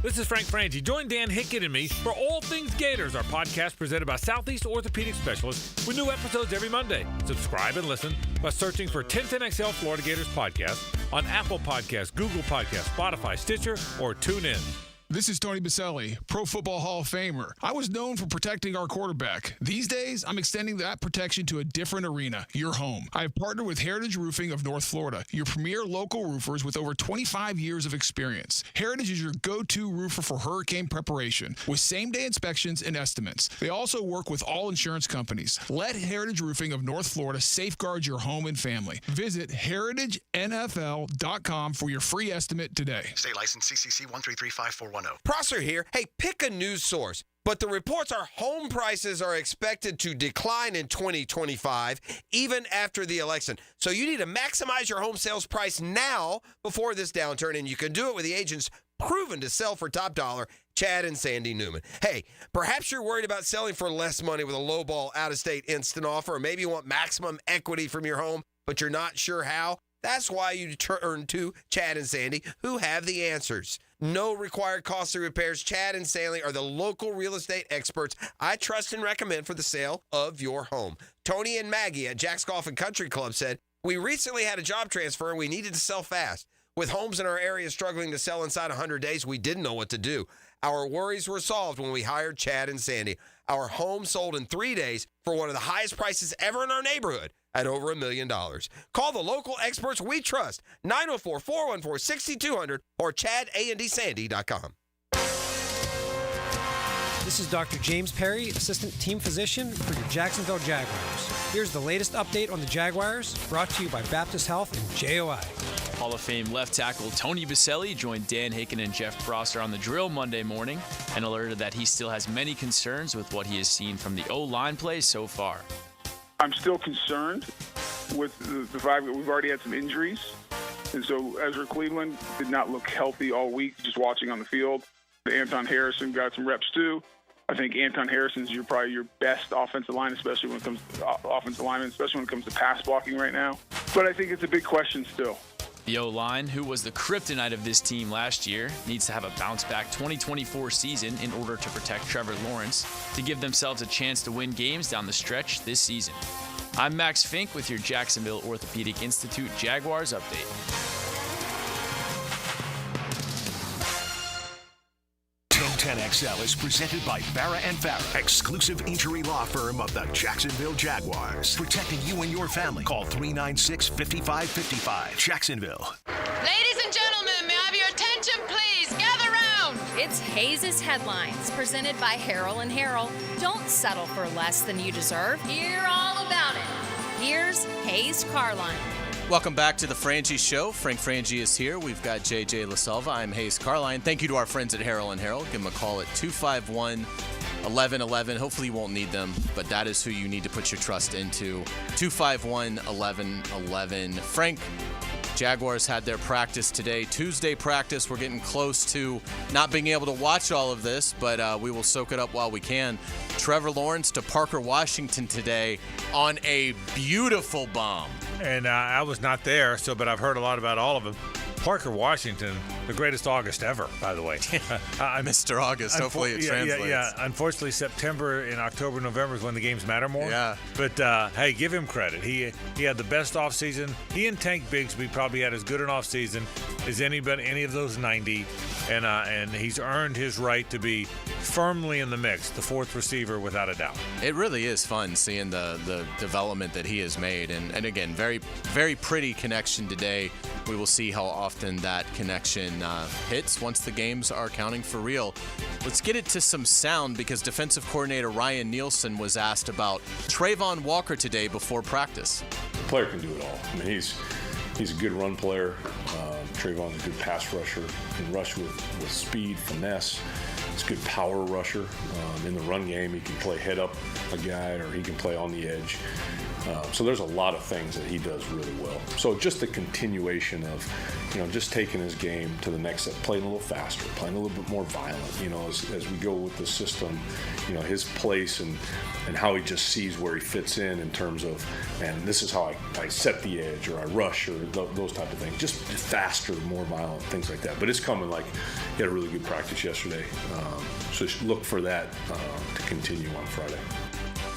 This is Frank Frangie. Join Dan Hickett and me for All Things Gators, our podcast presented by Southeast Orthopedic Specialists with new episodes every Monday. Subscribe and listen by searching for 1010XL Florida Gators podcast on Apple Podcasts, Google Podcasts, Spotify, Stitcher, or TuneIn. This is Tony Baselli, Pro Football Hall of Famer. I was known for protecting our quarterback. These days, I'm extending that protection to a different arena, your home. I have partnered with Heritage Roofing of North Florida, your premier local roofers with over 25 years of experience. Heritage is your go-to roofer for hurricane preparation with same-day inspections and estimates. They also work with all insurance companies. Let Heritage Roofing of North Florida safeguard your home and family. Visit heritagenfl.com for your free estimate today. State license CCC 1335410. Prosser here. Hey, pick a news source. But the reports are home prices are expected to decline in 2025, even after the election. So you need to maximize your home sales price now before this downturn, and you can do it with the agents proven to sell for top dollar, Chad and Sandy Newman. Hey, perhaps you're worried about selling for less money with a lowball out-of-state instant offer, or maybe you want maximum equity from your home, but you're not sure how. That's why you turn to Chad and Sandy, who have the answers. No required costly repairs. Chad and Sandy are the local real estate experts I trust and recommend for the sale of your home. Tony and Maggie at Jack's Golf and Country Club said, "We recently had a job transfer and we needed to sell fast. With homes in our area struggling to sell inside 100 days, we didn't know what to do. Our worries were solved when we hired Chad and Sandy. Our home sold in 3 days for one of the highest prices ever in our neighborhood at over $1 million. Call the local experts we trust, 904-414-6200 or chadandsandy.com. This is Dr. James Perry, Assistant Team Physician for your Jacksonville Jaguars. Here's the latest update on the Jaguars, brought to you by Baptist Health and JOI. Hall of Fame left tackle Tony Baselli joined Dan Hicken and Jeff Prosser on the drill Monday morning and alerted that he still has many concerns with what he has seen from the O-line play so far. I'm still concerned with the fact that we've already had some injuries. And so Ezra Cleveland did not look healthy all week, just watching on the field. Anton Harrison got some reps too. I think Anton Harrison is probably your best offensive line, especially when it comes to offensive linemen, especially when it comes to pass blocking right now. But I think it's a big question still. The O-line, who was the kryptonite of this team last year, needs to have a bounce-back 2024 season in order to protect Trevor Lawrence to give themselves a chance to win games down the stretch this season. I'm Max Fink with your Jacksonville Orthopedic Institute Jaguars update. 1010XL is presented by Farah & Farah, exclusive injury law firm of the Jacksonville Jaguars. Protecting you and your family. Call 396-5555. Jacksonville. Ladies and gentlemen, may I have your attention, please? Gather round. It's Hays' Headlines, presented by Harrell & Harrell. Don't settle for less than you deserve. Hear all about it. Here's Hays Carlyon. Welcome back to the Frangie Show. Frank Frangie is here. We've got JJ LaSalva. I'm Hays Carlyon. Thank you to our friends at Harrell & Harrell. Give them a call at 251-1111. Hopefully you won't need them, but that is who you need to put your trust into. 251-1111. Frank, Jaguars had their practice today. Tuesday practice. We're getting close to not being able to watch all of this, but we will soak it up while we can. Trevor Lawrence to Parker Washington today on a beautiful bomb. And I was not there, but I've heard a lot about all of them. Parker Washington, the greatest August ever, by the way. Mr. August, hopefully it translates. Yeah. Unfortunately, September and October, November is when the games matter more. Yeah. But, hey, give him credit. He had the best offseason. He and Tank Bigsby probably had as good an offseason as any of those 90. And he's earned his right to be firmly in the mix, the fourth receiver without a doubt. It really is fun seeing the development that he has made. And again, very, very pretty connection today. We will see how often that connection hits once the games are counting for real. Let's get it to some sound because defensive coordinator Ryan Nielsen was asked about Trayvon Walker today before practice. The player can do it all. I mean, he's a good run player. Trayvon's a good pass rusher. He can rush with speed, finesse. He's a good power rusher. In the run game, he can play head up a guy or he can play on the edge. So there's a lot of things that he does really well. So just the continuation of, just taking his game to the next step, playing a little faster, playing a little bit more violent, as we go with the system, his place and how he just sees where he fits in terms of, man, this is how I set the edge or I rush or those type of things. Just faster, more violent, things like that. But it's coming like he had a really good practice yesterday. So look for that to continue on Friday.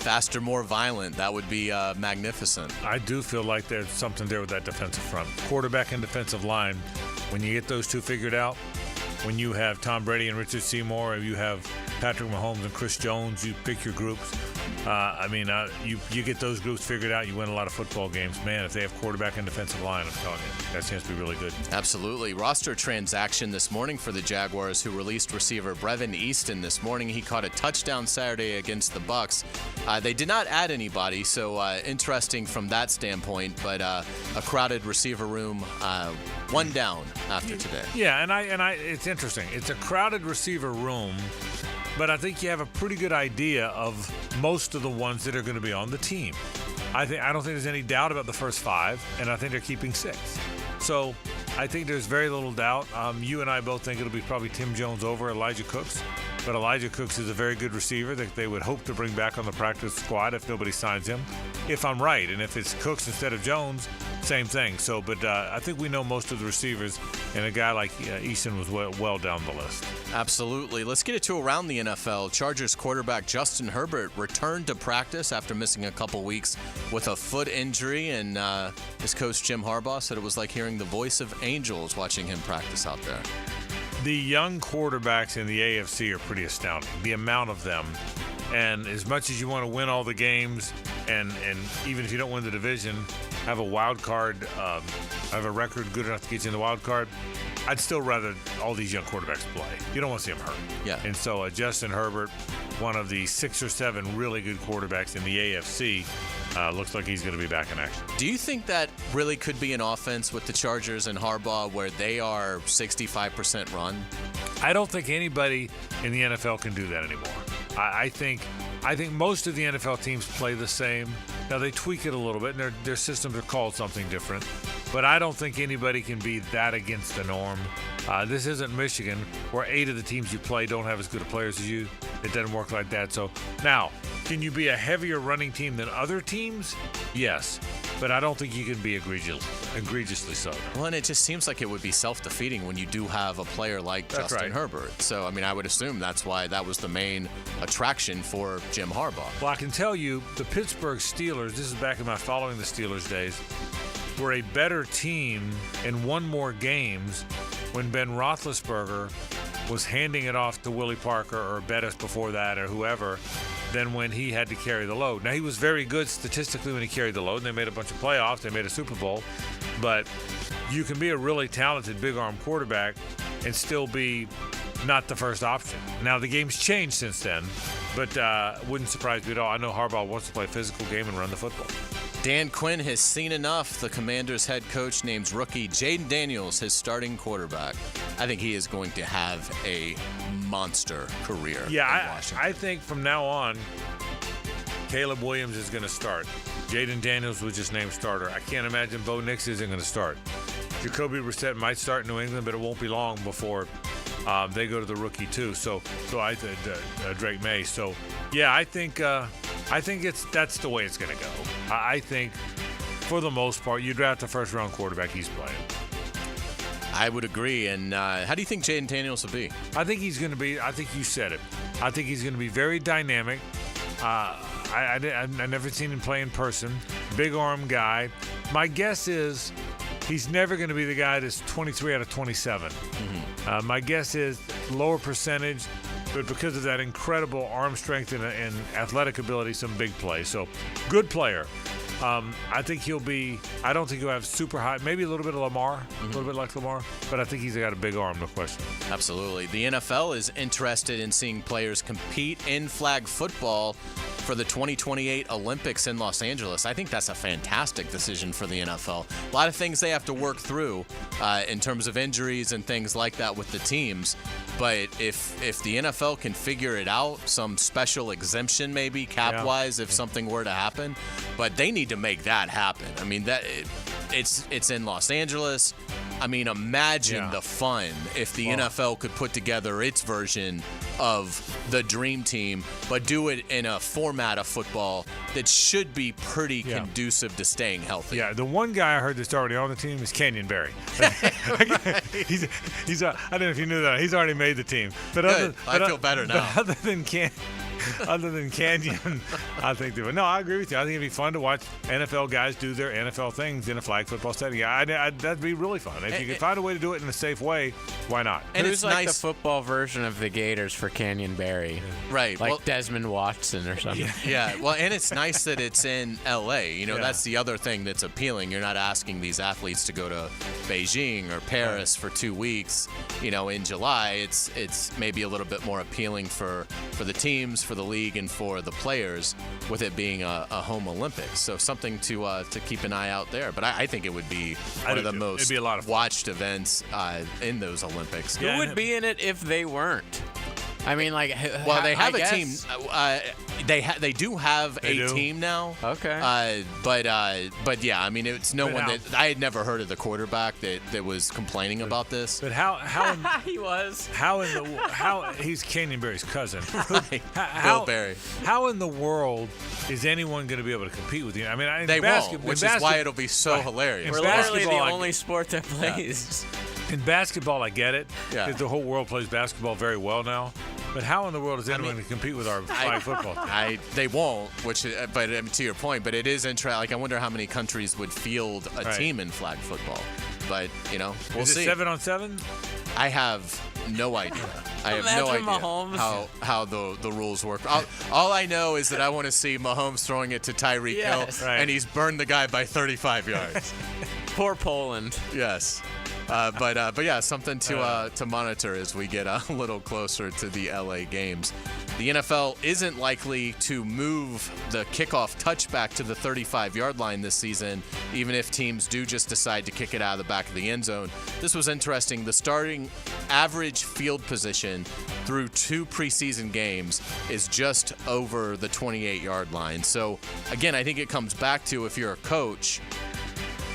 Faster, more violent. That would be magnificent. I do feel like there's something there with that defensive front. Quarterback and defensive line, when you get those two figured out, when you have Tom Brady and Richard Seymour, or you have Patrick Mahomes and Chris Jones, you pick your groups. You get those groups figured out, you win a lot of football games. Man, if they have quarterback and defensive line, I'm telling you, that seems to be really good. Absolutely. Roster transaction this morning for the Jaguars, who released receiver Brevin Easton this morning. He caught a touchdown Saturday against the Bucs. They did not add anybody, so interesting from that standpoint, but a crowded receiver room, one down after today. Yeah, and it's interesting. It's a crowded receiver room, but I think you have a pretty good idea of most of the ones that are going to be on the team. I don't think there's any doubt about the first 5, and I think they're keeping 6. So I think there's very little doubt. You and I both think it'll be probably Tim Jones over Elijah Cooks, but Elijah Cooks is a very good receiver that they would hope to bring back on the practice squad if nobody signs him. If I'm right, and if it's Cooks instead of Jones, same thing. So, but I think we know most of the receivers, and a guy like Easton was well down the list. Absolutely. Let's get it to around the NFL. Chargers quarterback Justin Herbert returned to practice after missing a couple weeks with a foot injury, and his coach Jim Harbaugh said it was like hearing the voice of angels watching him practice out there. The young quarterbacks in the AFC are pretty astounding, the amount of them. And as much as you want to win all the games, and even if you don't win the division, have a wild card, have a record good enough to get you in the wild card, I'd still rather all these young quarterbacks play. You don't want to see them hurt. Yeah. And so Justin Herbert, one of the 6 or 7 really good quarterbacks in the AFC, looks like he's going to be back in action. Do you think that really could be an offense with the Chargers and Harbaugh where they are 65% run? I don't think anybody in the NFL can do that anymore. I think most of the NFL teams play the same. Now, they tweak it a little bit, and their systems are called something different. But I don't think anybody can be that against the norm. This isn't Michigan, where 8 of the teams you play don't have as good of players as you. It doesn't work like that. So now, can you be a heavier running team than other teams? Yes. But I don't think you can be egregiously so. Well, and it just seems like it would be self-defeating when you do have a player like Justin Herbert. So, I would assume that's why that was the main attraction for Jim Harbaugh. Well, I can tell you, the Pittsburgh Steelers, this is back in my following the Steelers days, were a better team and won more games when Ben Roethlisberger was handing it off to Willie Parker or Bettis before that or whoever than when he had to carry the load. Now, he was very good statistically when he carried the load, and they made a bunch of playoffs. They made a Super Bowl. But you can be a really talented big-arm quarterback and still be not the first option. Now, the game's changed since then, but wouldn't surprise me at all. I know Harbaugh wants to play a physical game and run the football. Dan Quinn has seen enough. The Commanders head coach names rookie Jaden Daniels his starting quarterback. I think he is going to have a monster career. Yeah, I think from now on, Caleb Williams is going to start. Jaden Daniels was just named starter. I can't imagine Bo Nix isn't going to start. Jacoby Brissett might start in New England, but it won't be long before they go to the rookie too. So I think Drake May. So yeah, I think that's the way it's going to go. I think for the most part, you draft a first-round quarterback, he's playing. I would agree. And how do you think Jaden Daniels will be? I think he's going to be. I think you said it. I think he's going to be very dynamic. I've never seen him play in person. Big arm guy. My guess is he's never going to be the guy that's 23 out of 27. Mm-hmm. My guess is lower percentage, but because of that incredible arm strength and athletic ability, some big plays. So good player. I think he'll be. I don't think he'll have super high. Maybe a little bit of Lamar, a little bit like Lamar, but I think he's got a big arm, no question. Absolutely. The NFL is interested in seeing players compete in flag football for the 2028 Olympics in Los Angeles. I think that's a fantastic decision for the NFL. A lot of things they have to work through in terms of injuries and things like that with the teams. But if the NFL can figure it out, some special exemption maybe cap-wise if something were to happen, but they need to make that happen. I mean, it's in Los Angeles. I mean, imagine the fun if the NFL could put together its version of the dream team, but do it in a format of football that should be pretty conducive to staying healthy. Yeah, the one guy I heard that's already on the team is Canyon Barry. he's I don't know if you knew that. He's already made the team. But I feel better now. But other than Canyon, I think they would. No, I agree with you. I think it'd be fun to watch NFL guys do their NFL things in a flag football setting. That'd be really fun. If you could find a way to do it in a safe way, why not? And it's like the football version of the Gators for Canyon Barry. Right. Like Desmond Watson or something. Yeah. Well, and it's nice that it's in L.A. You know, that's the other thing that's appealing. You're not asking these athletes to go to Beijing or Paris for 2 weeks, you know, in July. It's maybe a little bit more appealing for the teams, for the league, and for the players, with it being a home Olympics. So something to keep an eye out there. But I think it would be one of the most It'd be a lot of watched events in those Olympics. Who would be in it if they weren't? I mean, like, well, they have a team. They do have a team now. Okay. But yeah, I mean, it's no one that I had never heard of the quarterback that was complaining about this. But how he was how he's Canyon Barry's cousin. Bill Barry. How in the world is anyone going to be able to compete with you? I mean, they won't, which is why it'll be so hilarious. We're literally the only sport that plays. In basketball, I get it, because the whole world plays basketball very well now. But how in the world is anyone going to compete with our flag football team? They won't, but to your point, but it is interesting. Like, I wonder how many countries would field a team in flag football. But, you know, we'll see. Is it 7-on-7? I have no idea. I have no idea how the rules work. All I know is that I want to see Mahomes throwing it to Tyreek Hill, and he's burned the guy by 35 yards. Poor Poland. Yes. But yeah, something to monitor as we get a little closer to the LA games. The NFL isn't likely to move the kickoff touchback to the 35-yard line this season, even if teams do just decide to kick it out of the back of the end zone. This was interesting. The starting average field position through 2 preseason games is just over the 28-yard line. So, again, I think it comes back to, if you're a coach,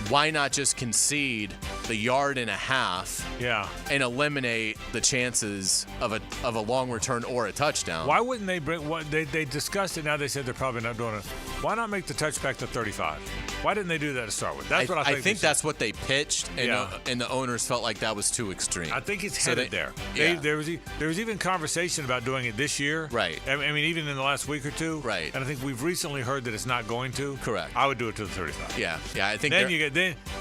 why not just concede the 1.5 yards and eliminate the chances of a long return or a touchdown? Why wouldn't they bring what they discussed it? Now they said they're probably not doing it. Why not make the touchback to 35? Why didn't they do that to start with? That's what I think. I think that's what they pitched, and the owners felt like that was too extreme. I think it's headed there. There was even conversation about doing it this year. Right. I mean, even in the last week or two. Right. And I think we've recently heard that it's not going to. Correct. I would do it to the 35. Yeah. I think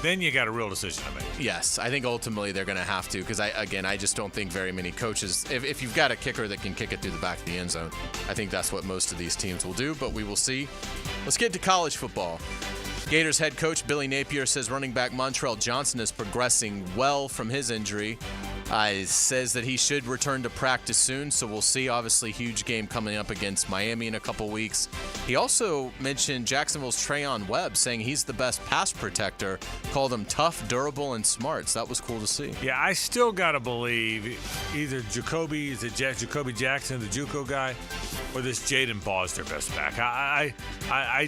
then you got a real decision to make. Yes, I think ultimately they're going to have to, because I just don't think very many coaches, if you've got a kicker that can kick it through the back of the end zone, I think that's what most of these teams will do, but we will see. Let's get to college football. Gators head coach Billy Napier says running back Montrell Johnson is progressing well from his injury. Says that he should return to practice soon, so we'll see. Obviously, huge game coming up against Miami in a couple weeks. He also mentioned Jacksonville's Trayon Webb, saying he's the best pass protector, called him tough, durable, and smart. So that was cool to see. Yeah, I still got to believe either Jacoby Jackson, the JUCO guy, or this Jaden Baugh is their best back. I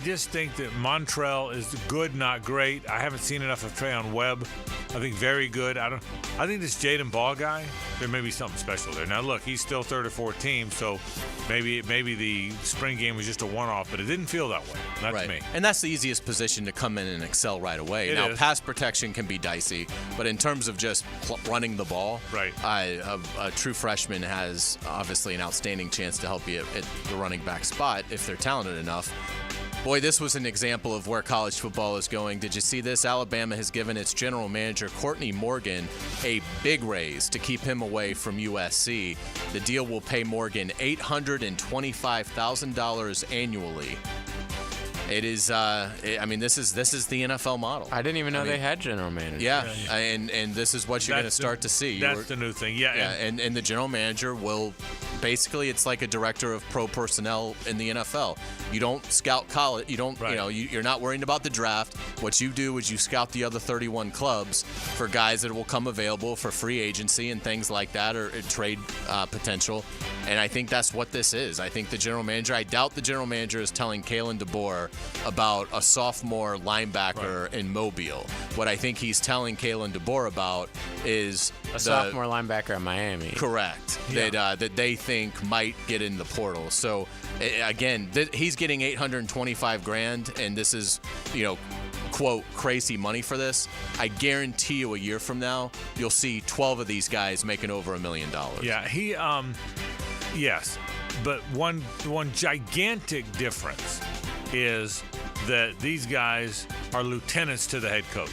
just think that Montrell is good, not great. I haven't seen enough of Trayon Webb. I think very good. I think this Jaden Baugh guy, there may be something special there. Now look, he's still third or fourth team, so maybe the spring game was just a one-off, but it didn't feel that way. Not to me. And that's the easiest position to come in and excel right away. Now, pass protection can be dicey, but in terms of just running the ball, a true freshman has obviously an outstanding chance to help you at the running back spot if they're talented enough. Boy, this was an example of where college football is going. Did you see this? Alabama has given its general manager, Courtney Morgan, a big raise to keep him away from USC. The deal will pay Morgan $825,000 annually. It is, this is the NFL model. I didn't even know they had general managers. Yeah. And this is what you're going to start to see. That's the new thing. Yeah. And the general manager will basically it's like a director of pro personnel in the NFL. You don't scout college. You don't. You're not worrying about the draft. What you do is you scout the other 31 clubs for guys that will come available for free agency and things like that, or trade potential. And I think that's what this is. I think the general manager. I doubt the general manager is telling Kalen DeBoer about a sophomore linebacker in Mobile. What I think he's telling Kalen DeBoer about is a sophomore linebacker in Miami. Correct. Yeah. That they think might get in the portal. So again, he's getting $825,000, and this is, quote, crazy money for this. I guarantee you a year from now, you'll see 12 of these guys making over $1 million. Yeah, yes. But one gigantic difference is that these guys are lieutenants to the head coach.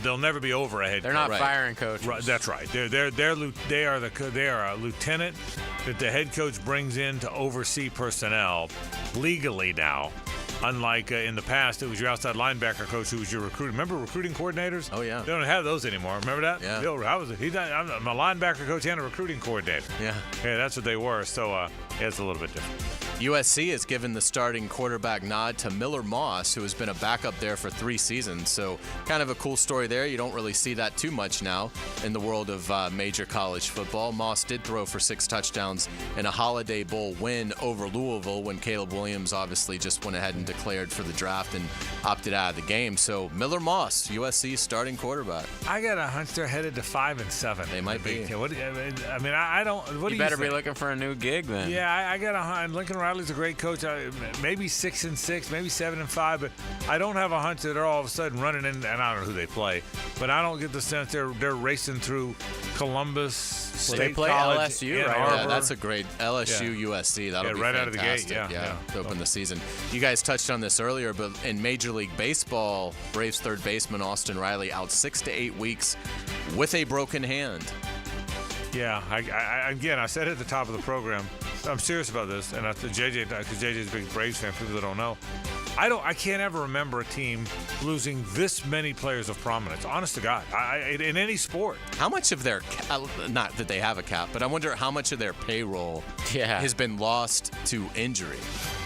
They'll never be over a head coach. They're not firing coaches. Right, that's right. They are a lieutenant that the head coach brings in to oversee personnel legally now. Unlike in the past, it was your outside linebacker coach who was your recruiter. Remember recruiting coordinators? Oh, yeah. They don't have those anymore. Remember that? Yeah. I'm a linebacker coach and a recruiting coordinator. Yeah. Yeah, that's what they were. So it's a little bit different. USC has given the starting quarterback nod to Miller Moss, who has been a backup there for 3 seasons. So kind of a cool story there. You don't really see that too much now in the world of major college football. Moss did throw for 6 touchdowns in a Holiday Bowl win over Louisville when Caleb Williams obviously just went ahead and declared for the draft and opted out of the game. So Miller Moss, USC starting quarterback. I got a hunch they're headed to 5-7. They might be. I don't. What do you better think? be looking for a new gig then. Yeah, I got a hunch. Lincoln Riley's a great coach. Maybe 6-6, maybe 7-5, but I don't have a hunch that they're all of a sudden running in. And I don't know who they play, but I don't get the sense they're racing through Columbus State they play College, LSU, Ann right? Arbor. Yeah, that's a great LSU USC. That'll be right fantastic. out of the gate. Yeah. To open the season. You guys touched on this earlier, but in Major League Baseball, Braves third baseman Austin Riley out 6 to 8 weeks with a broken hand. Yeah, I said at the top of the program, I'm serious about this, and I said JJ, because JJ's a big Braves fan. For people that don't know, I can't ever remember a team losing this many players of prominence. Honest to God, in any sport. How much of their not that they have a cap, but I wonder how much of their payroll has been lost to injury.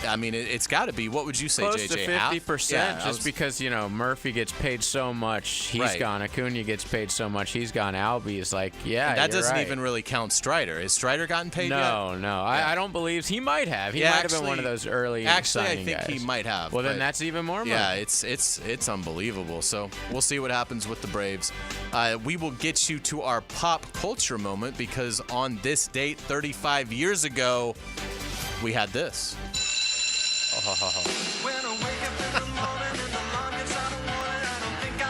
I mean, it's got to be. What would you say, Close JJ? to 50%, just because Murphy gets paid so much, he's gone. Acuna gets paid so much, he's gone. Albie is like, and that doesn't even really count Strider. Has Strider gotten paid yet? No. Yeah. I don't believe he might have. He might have been one of those early. Actually, I signing think guys. he might have. Well, then that's even more money. Yeah, it's unbelievable. So we'll see what happens with the Braves. We will get you to our pop culture moment because on this date, 35 years ago, we had this.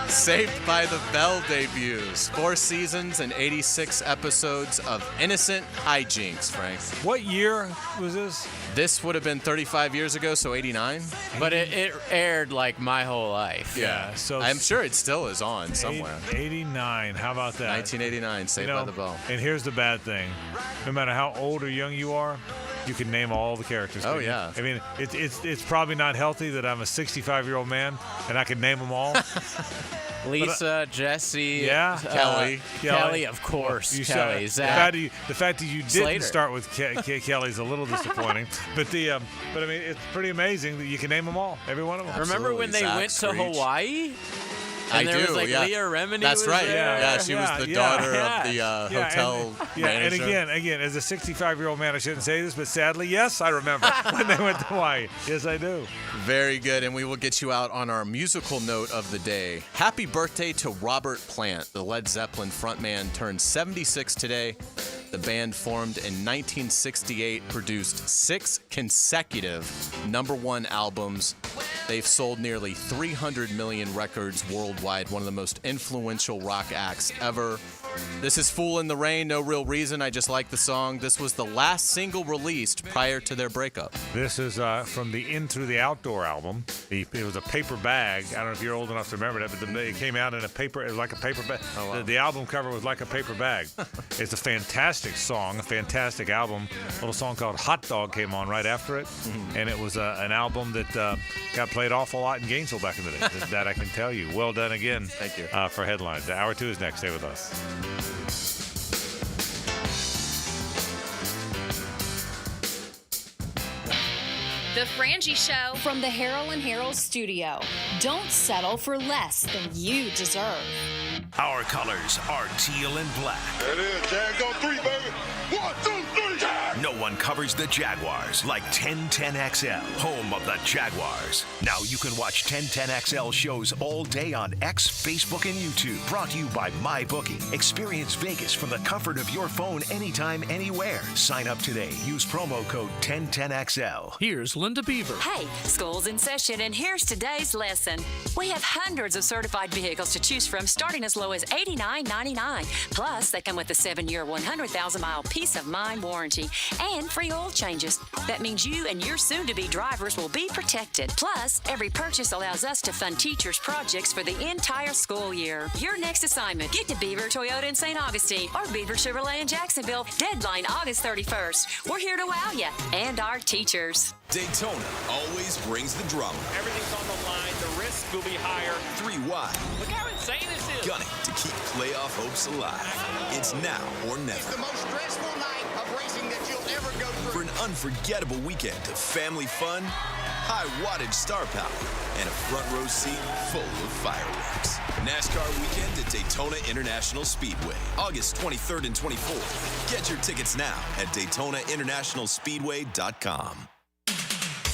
Saved by the Bell debuts. 4 seasons and 86 episodes of innocent hijinks, Frank. What year was this? This would have been 35 years ago, so 89. But it aired like my whole life. Yeah, so I'm sure it still is on somewhere. 89. How about that? 1989, Saved by the Bell. And here's the bad thing. No matter how old or young you are, you can name all the characters. Oh, yeah. I mean, it's probably not healthy that I'm a 65-year-old man and I can name them all. Lisa, Jesse, Kelly, of course, You Kelly, saw, Zach. the fact that you didn't Slater. start with Kelly is a little disappointing. But I mean, it's pretty amazing that you can name them all, every one of them. Remember when they went to Hawaii? I And there do, was like yeah. Leah Remini. That's was right. There. Yeah, she was the daughter of the hotel manager. And again, as a 65-year-old man, I shouldn't say this, but sadly, yes, I remember when they went to Hawaii. Yes, I do. Very good, and we will get you out on our musical note of the day. Happy birthday to Robert Plant. The Led Zeppelin frontman turned 76 today. The band formed in 1968, produced 6 consecutive #1 albums. They've sold nearly 300 million records worldwide, one of the most influential rock acts ever. This is Fool in the Rain, no real reason, I just like the song. This was the last single released prior to their breakup. This is from the In Through the Outdoor album. It was a paper bag. I don't know if you're old enough to remember that, but it came out in a paper. It was like a paper bag. Oh, wow. The album cover was like a paper bag. It's a fantastic song, a fantastic album. A little song called Hot Dog came on right after it, and it was an album that got played awful lot in Gainesville back in the day. That I can tell you. Well done again. Thank you. For headlines. Hour 2 is next. Stay with us. The Frangie Show from the Harold and Harold studio. Don't settle for less than you deserve. Our colors are teal and black. That is, Jags on 3, baby. 1, 2, 3, Jags! No one covers the Jaguars like 1010XL, home of the Jaguars. Now you can watch 1010XL shows all day on X, Facebook, and YouTube. Brought to you by MyBookie. Experience Vegas from the comfort of your phone anytime, anywhere. Sign up today. Use promo code 1010XL. Here's Linda Beaver. Hey, school's in session, and here's today's lesson. We have hundreds of certified vehicles to choose from, starting as low as $89.99. Plus, they come with a 7-year, 100,000-mile peace of mind warranty and free oil changes. That means you and your soon-to-be drivers will be protected. Plus, every purchase allows us to fund teachers' projects for the entire school year. Your next assignment, get to Beaver Toyota in St. Augustine or Beaver Chevrolet in Jacksonville. Deadline August 31st. We're here to wow you and our teachers. Daytona always brings the drama. Everything's on the line. The risk will be higher. 3 wide. Look how insane this is. Gunning to keep playoff hopes alive. It's now or never. It's the most stressful night of racing that you'll ever go through. For an unforgettable weekend of family fun, high wattage star power, and a front row seat full of fireworks. NASCAR weekend at Daytona International Speedway, August 23rd and 24th. Get your tickets now at DaytonaInternationalSpeedway.com.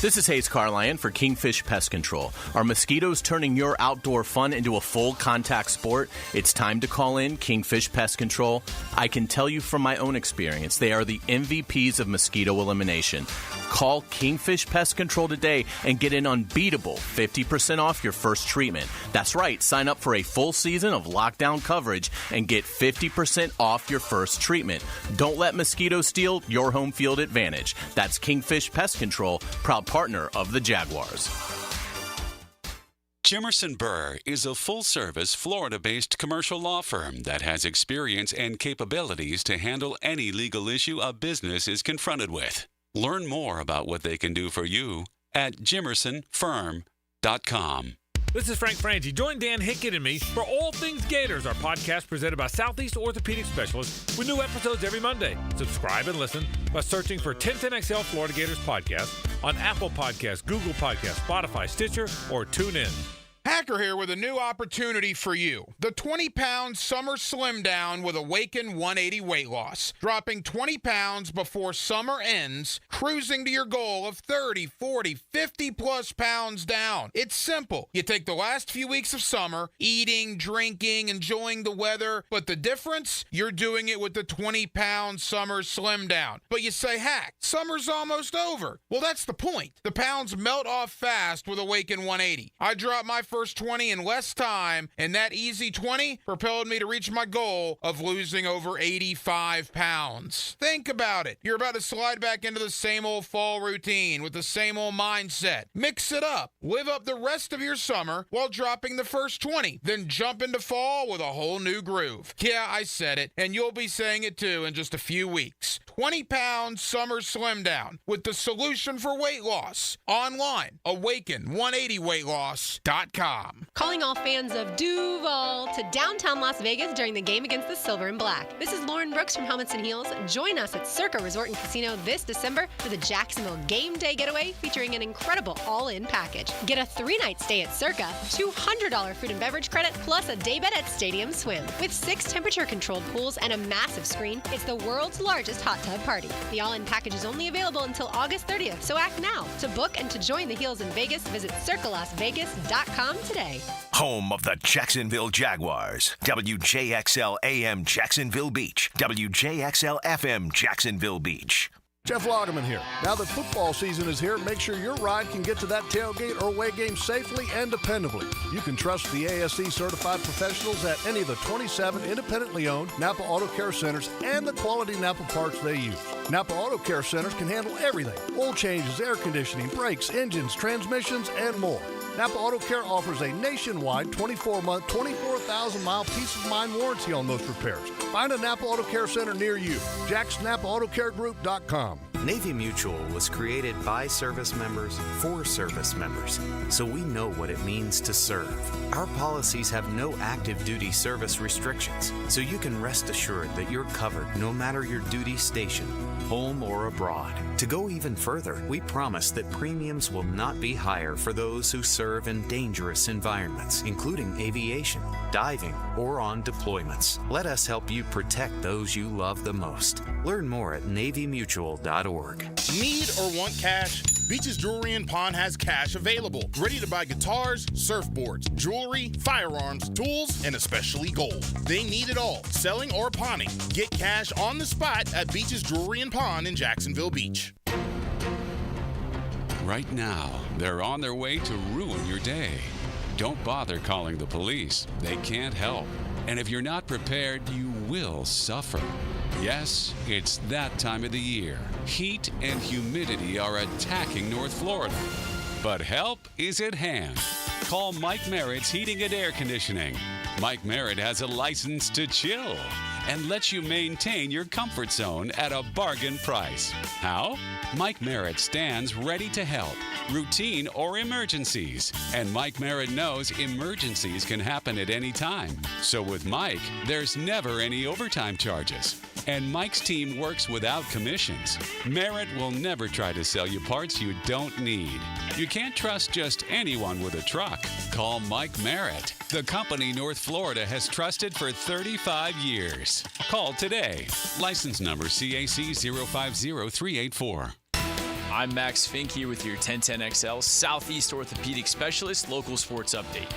This is Hays Carlyon for Kingfish Pest Control. Are mosquitoes turning your outdoor fun into a full contact sport? It's time to call in Kingfish Pest Control. I can tell you from my own experience, they are the MVPs of mosquito elimination. Call Kingfish Pest Control today and get an unbeatable 50% off your first treatment. That's right, sign up for a full season of lockdown coverage and get 50% off your first treatment. Don't let mosquitoes steal your home field advantage. That's Kingfish Pest Control, proud partner of the Jaguars. Jimerson Burr is a full-service, Florida-based commercial law firm that has experience and capabilities to handle any legal issue a business is confronted with. Learn more about what they can do for you at jimersonfirm.com. This is Frank Frangie. Join Dan Hickett and me for All Things Gators, our podcast presented by Southeast Orthopedic Specialists with new episodes every Monday. Subscribe and listen by searching for 1010XL Florida Gators podcast on Apple Podcasts, Google Podcasts, Spotify, Stitcher, or TuneIn. Hacker here with a new opportunity for you. The 20-pound summer slim down with Awaken 180 weight loss. Dropping 20 pounds before summer ends, cruising to your goal of 30, 40, 50-plus pounds down. It's simple. You take the last few weeks of summer, eating, drinking, enjoying the weather, but the difference? You're doing it with the 20-pound summer slim down. But you say, Hack, summer's almost over. Well, that's the point. The pounds melt off fast with Awaken 180. I dropped my first 20 in less time, and that easy 20 propelled me to reach my goal of losing over 85 pounds. Think about it. You're about to slide back into the same old fall routine with the same old mindset. Mix it up. Live up the rest of your summer while dropping the first 20. Then jump into fall with a whole new groove. Yeah, I said it, and you'll be saying it too in just a few weeks. 20-pound summer slim down with the solution for weight loss. Online, awaken180weightloss.com. Calling all fans of Duval to downtown Las Vegas during the game against the Silver and Black. This is Lauren Brooks from Helmets and Heels. Join us at Circa Resort and Casino this December for the Jacksonville Game Day Getaway featuring an incredible all-in package. Get a 3-night stay at Circa, $200 food and beverage credit, plus a day bed at Stadium Swim. With 6 temperature-controlled pools and a massive screen, it's the world's largest hot tub party. The all-in package is only available until August 30th, so act now. To book and to join the Heels in Vegas, visit circalasvegas.com today. Home of the Jacksonville Jaguars. WJXL AM Jacksonville Beach. WJXL FM Jacksonville Beach. Jeff Lagerman here. Now that football season is here, make sure your ride can get to that tailgate or away game safely and dependably. You can trust the ASE certified professionals at any of the 27 independently owned Napa Auto Care Centers and the quality Napa parts they use. Napa Auto Care Centers can handle everything: oil changes, air conditioning, brakes, engines, transmissions, and more. Napa Auto Care offers a nationwide 24-month, 24,000-mile peace-of-mind warranty on those repairs. Find a Napa Auto Care Center near you. JacksNapaAutoCareGroup.com. Navy Mutual was created by service members for service members, so we know what it means to serve. Our policies have no active duty service restrictions, so you can rest assured that you're covered no matter your duty station, home or abroad. To go even further, we promise that premiums will not be higher for those who serve in dangerous environments, including aviation, diving, or on deployments. Let us help you protect those you love the most. Learn more at NavyMutual.org. Need or want cash? Beach's Jewelry and Pawn has cash available. Ready to buy guitars, surfboards, jewelry, firearms, tools, and especially gold. They need it all, selling or pawning. Get cash on the spot at Beach's Jewelry and Pawn in Jacksonville Beach. Right now, they're on their way to ruin your day. Don't bother calling the police. They can't help. And if you're not prepared, you will suffer. Yes, it's that time of the year. Heat and humidity are attacking North Florida. But help is at hand. Call Mike Merritt's Heating and Air Conditioning. Mike Merritt has a license to chill and lets you maintain your comfort zone at a bargain price. How? Mike Merritt stands ready to help, routine or emergencies. And Mike Merritt knows emergencies can happen at any time. So with Mike, there's never any overtime charges. And Mike's team works without commissions. Merritt will never try to sell you parts you don't need. You can't trust just anyone with a truck. Call Mike Merritt, the company North Florida has trusted for 35 years. Call today. License number CAC 050384. I'm Max Fink here with your 1010XL Southeast Orthopedic Specialist local sports update.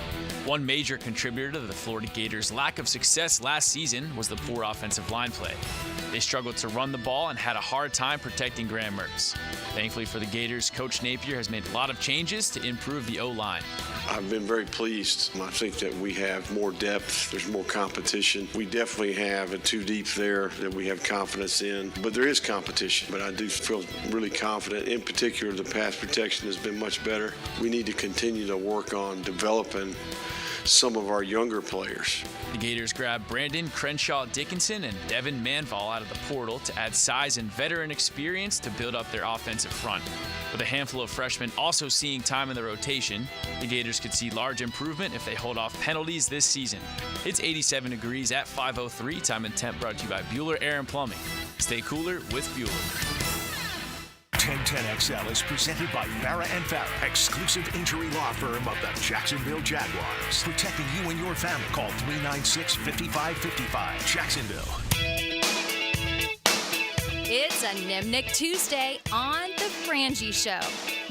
One major contributor to the Florida Gators' lack of success last season was the poor offensive line play. They struggled to run the ball and had a hard time protecting Graham Mertz. Thankfully for the Gators, Coach Napier has made a lot of changes to improve the O-line. I've been very pleased. I think that we have more depth. There's more competition. We definitely have a two deep there that we have confidence in. But there is competition. But I do feel really confident. In particular, the pass protection has been much better. We need to continue to work on developing some of our younger players. The Gators grabbed Brandon Crenshaw Dickinson and Devin Manval out of the portal to add size and veteran experience to build up their offensive front. With a handful of freshmen also seeing time in the rotation, the Gators could see large improvement if they hold off penalties this season. It's 87 degrees at 5:03. Time and temp brought to you by Bueller Air and Plumbing. Stay cooler with Bueller. 1010XL is presented by Farah & Farah, exclusive injury law firm of the Jacksonville Jaguars. Protecting you and your family. Call 396-5555. Jacksonville. It's a Nimnik Tuesday on the Frangie Show.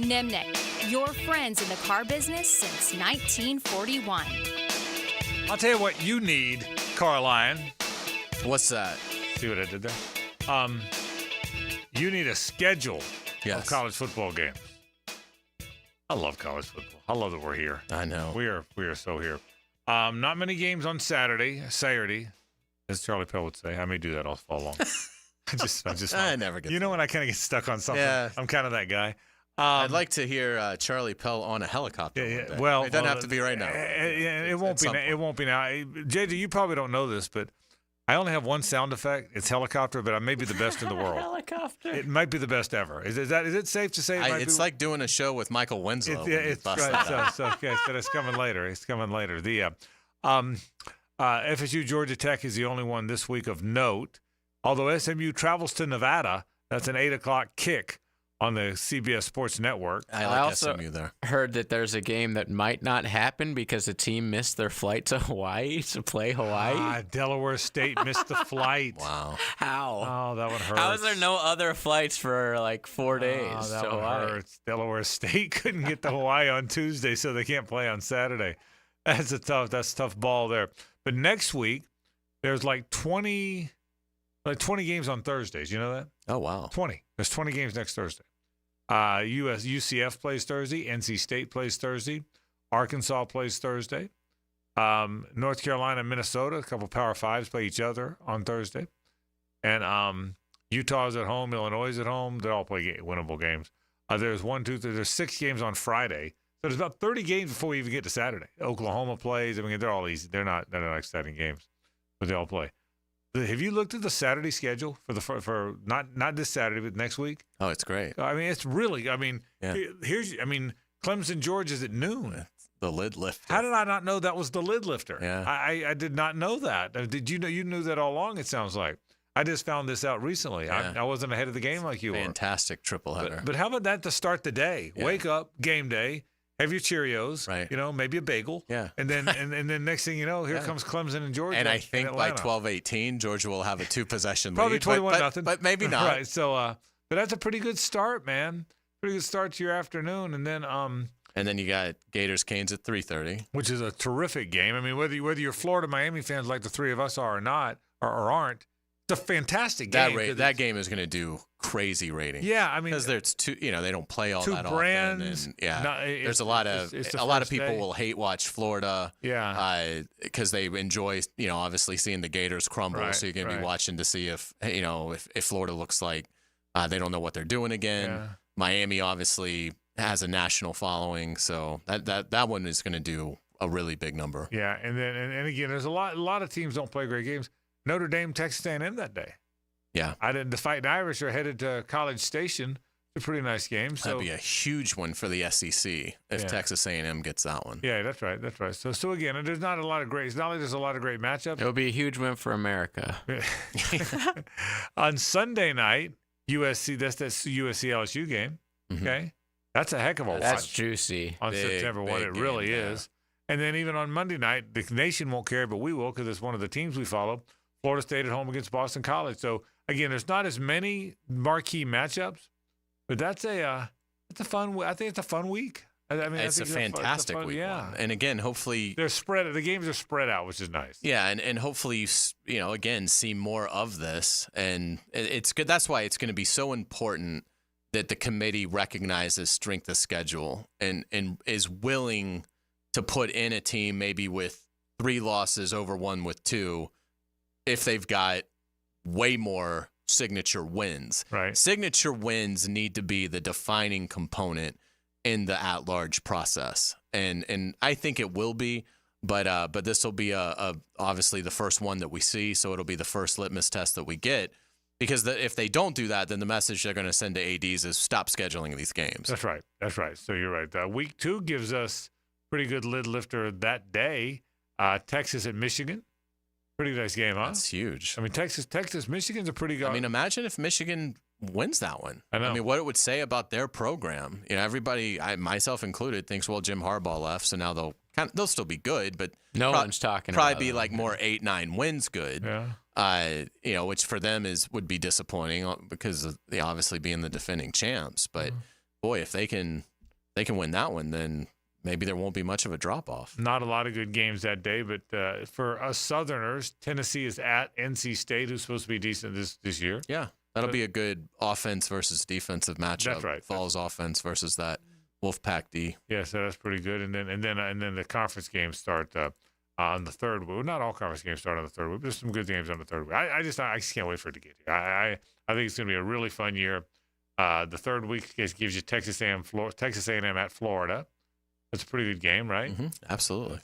Nimnik, your friends in the car business since 1941. I'll tell you what you need, Carlyon. What's that? See what I did there? You need a schedule of college football games. I love college football. I love that we're here. I know. We are so here. Not many games on Saturday, as Charlie Pell would say. I may do that all fall long. I never get. You know when I kind of get stuck on something? Yeah. I'm kind of that guy. I'd like to hear Charlie Pell on a helicopter. Yeah. Well, it doesn't have to be right now. It won't be. It won't be now. JJ, you probably don't know this, but I only have one sound effect. It's helicopter, but I may be the best in the world. Helicopter. It might be the best ever. Is it safe to say? It's like doing a show with Michael Winslow. It's right. So it's coming later. It's coming later. The FSU Georgia Tech is the only one this week of note. Although SMU travels to Nevada, that's an 8:00 kick on the CBS Sports Network. I also SMU there. Heard that there's a game that might not happen because the team missed their flight to Hawaii to play Hawaii. Delaware State missed the flight. Wow. How? Oh, that one hurts. How is there no other flights for like 4 days that to one Hawaii? Hurts. Delaware State couldn't get to Hawaii on Tuesday, so they can't play on Saturday. That's a tough ball there. But next week, there's like 20 games on Thursdays. You know that? Oh, wow. 20. There's 20 games next Thursday. UCF plays Thursday. NC State plays Thursday. Arkansas plays Thursday. North Carolina and Minnesota, a couple Power Fives, play each other on Thursday. And Utah's at home. Illinois is at home. They all play winnable games. There's 6 games on Friday. So there's about 30 games before we even get to Saturday. Oklahoma plays. I mean, they're all easy. They're not exciting games, but they all play. Have you looked at the Saturday schedule for not this Saturday, but next week? Oh, it's great. I mean, it's really. I mean, Clemson, Georgia is at noon. The lid lifter. How did I not know that was the lid lifter? Yeah. I did not know that. Did you know? You knew that all along. It sounds like. I just found this out recently. Yeah. I wasn't ahead of the game like you were. Fantastic triple header. But how about that to start the day? Yeah. Wake up, game day. Have your Cheerios, right? Maybe a bagel, and then and then next thing you know, here comes Clemson and Georgia. And I think by 12-18, Georgia will have a 2-possession probably lead. 21-0, but maybe not. Right. So, but that's a pretty good start, man. Pretty good start to your afternoon, and then you got Gators Canes at 3:30, which is a terrific game. I mean, whether you're Florida Miami fans like the three of us are or not or aren't. It's a fantastic game. That game is going to do crazy ratings. Yeah, I mean, because there's two. They don't play all two that brands, often. And, there's a lot of people will hate watch Florida. Yeah, because they enjoy obviously seeing the Gators crumble. Right, so you're going to be watching to see if if Florida looks like they don't know what they're doing again. Yeah. Miami obviously has a national following, so that one is going to do a really big number. Yeah, and then and again, there's a lot of teams don't play great games. Notre Dame, Texas A&M that day. Yeah. The Fighting Irish are headed to College Station. It's a pretty nice game. So that'd be a huge one for the SEC if Texas A&M gets that one. Yeah, that's right. That's right. So again, there's not a lot of great. It's not like there's a lot of great matchups. It'll be a huge win for America. On Sunday night, USC. That's USC LSU game. Mm-hmm. Okay, that's a heck of a watch. That's juicy On September 1, it really is. And then even on Monday night, the nation won't care, but we will because it's one of the teams we follow. Florida State at home against Boston College. So again, there's not as many marquee matchups, but that's a fun. I think it's a fun week. It's a fantastic week. Yeah, one. And again, hopefully the games are spread out, which is nice. Yeah, and hopefully again see more of this, and it's good. That's why it's going to be so important that the committee recognizes strength of schedule and is willing to put in a team maybe with 3 losses over one with 2. If they've got way more signature wins. Right. Signature wins need to be the defining component in the at-large process. And I think it will be, but this will be obviously the first one that we see, so it'll be the first litmus test that we get. Because if they don't do that, then the message they're going to send to ADs is stop scheduling these games. That's right. That's right. So you're right. Week 2 gives us pretty good lid lifter that day. Texas at Michigan. Pretty nice game, huh? That's huge. I mean, Texas, Michigan's a pretty good. I mean, imagine if Michigan wins that one. I know. I mean, what it would say about their program. Everybody, myself included, thinks, well, Jim Harbaugh left, so now they'll still be good, but no one's talking probably about be them. like more 8-9 wins good. Yeah. Which for them would be disappointing because of they obviously being the defending champs. But boy, if they can win that one, then maybe there won't be much of a drop-off. Not a lot of good games that day, but for us Southerners, Tennessee is at NC State, who's supposed to be decent this year. Yeah, that'll be a good offense versus defensive matchup. That's right. Falls offense versus that Wolfpack D. Yeah, so that's pretty good. And then the conference games start on the third week. Well, not all conference games start on the third week. There's some good games on the third week. I just can't wait for it to get here. I think it's going to be a really fun year. The third week gives you Texas A&M at Florida. That's a pretty good game, right? Mm-hmm. Absolutely.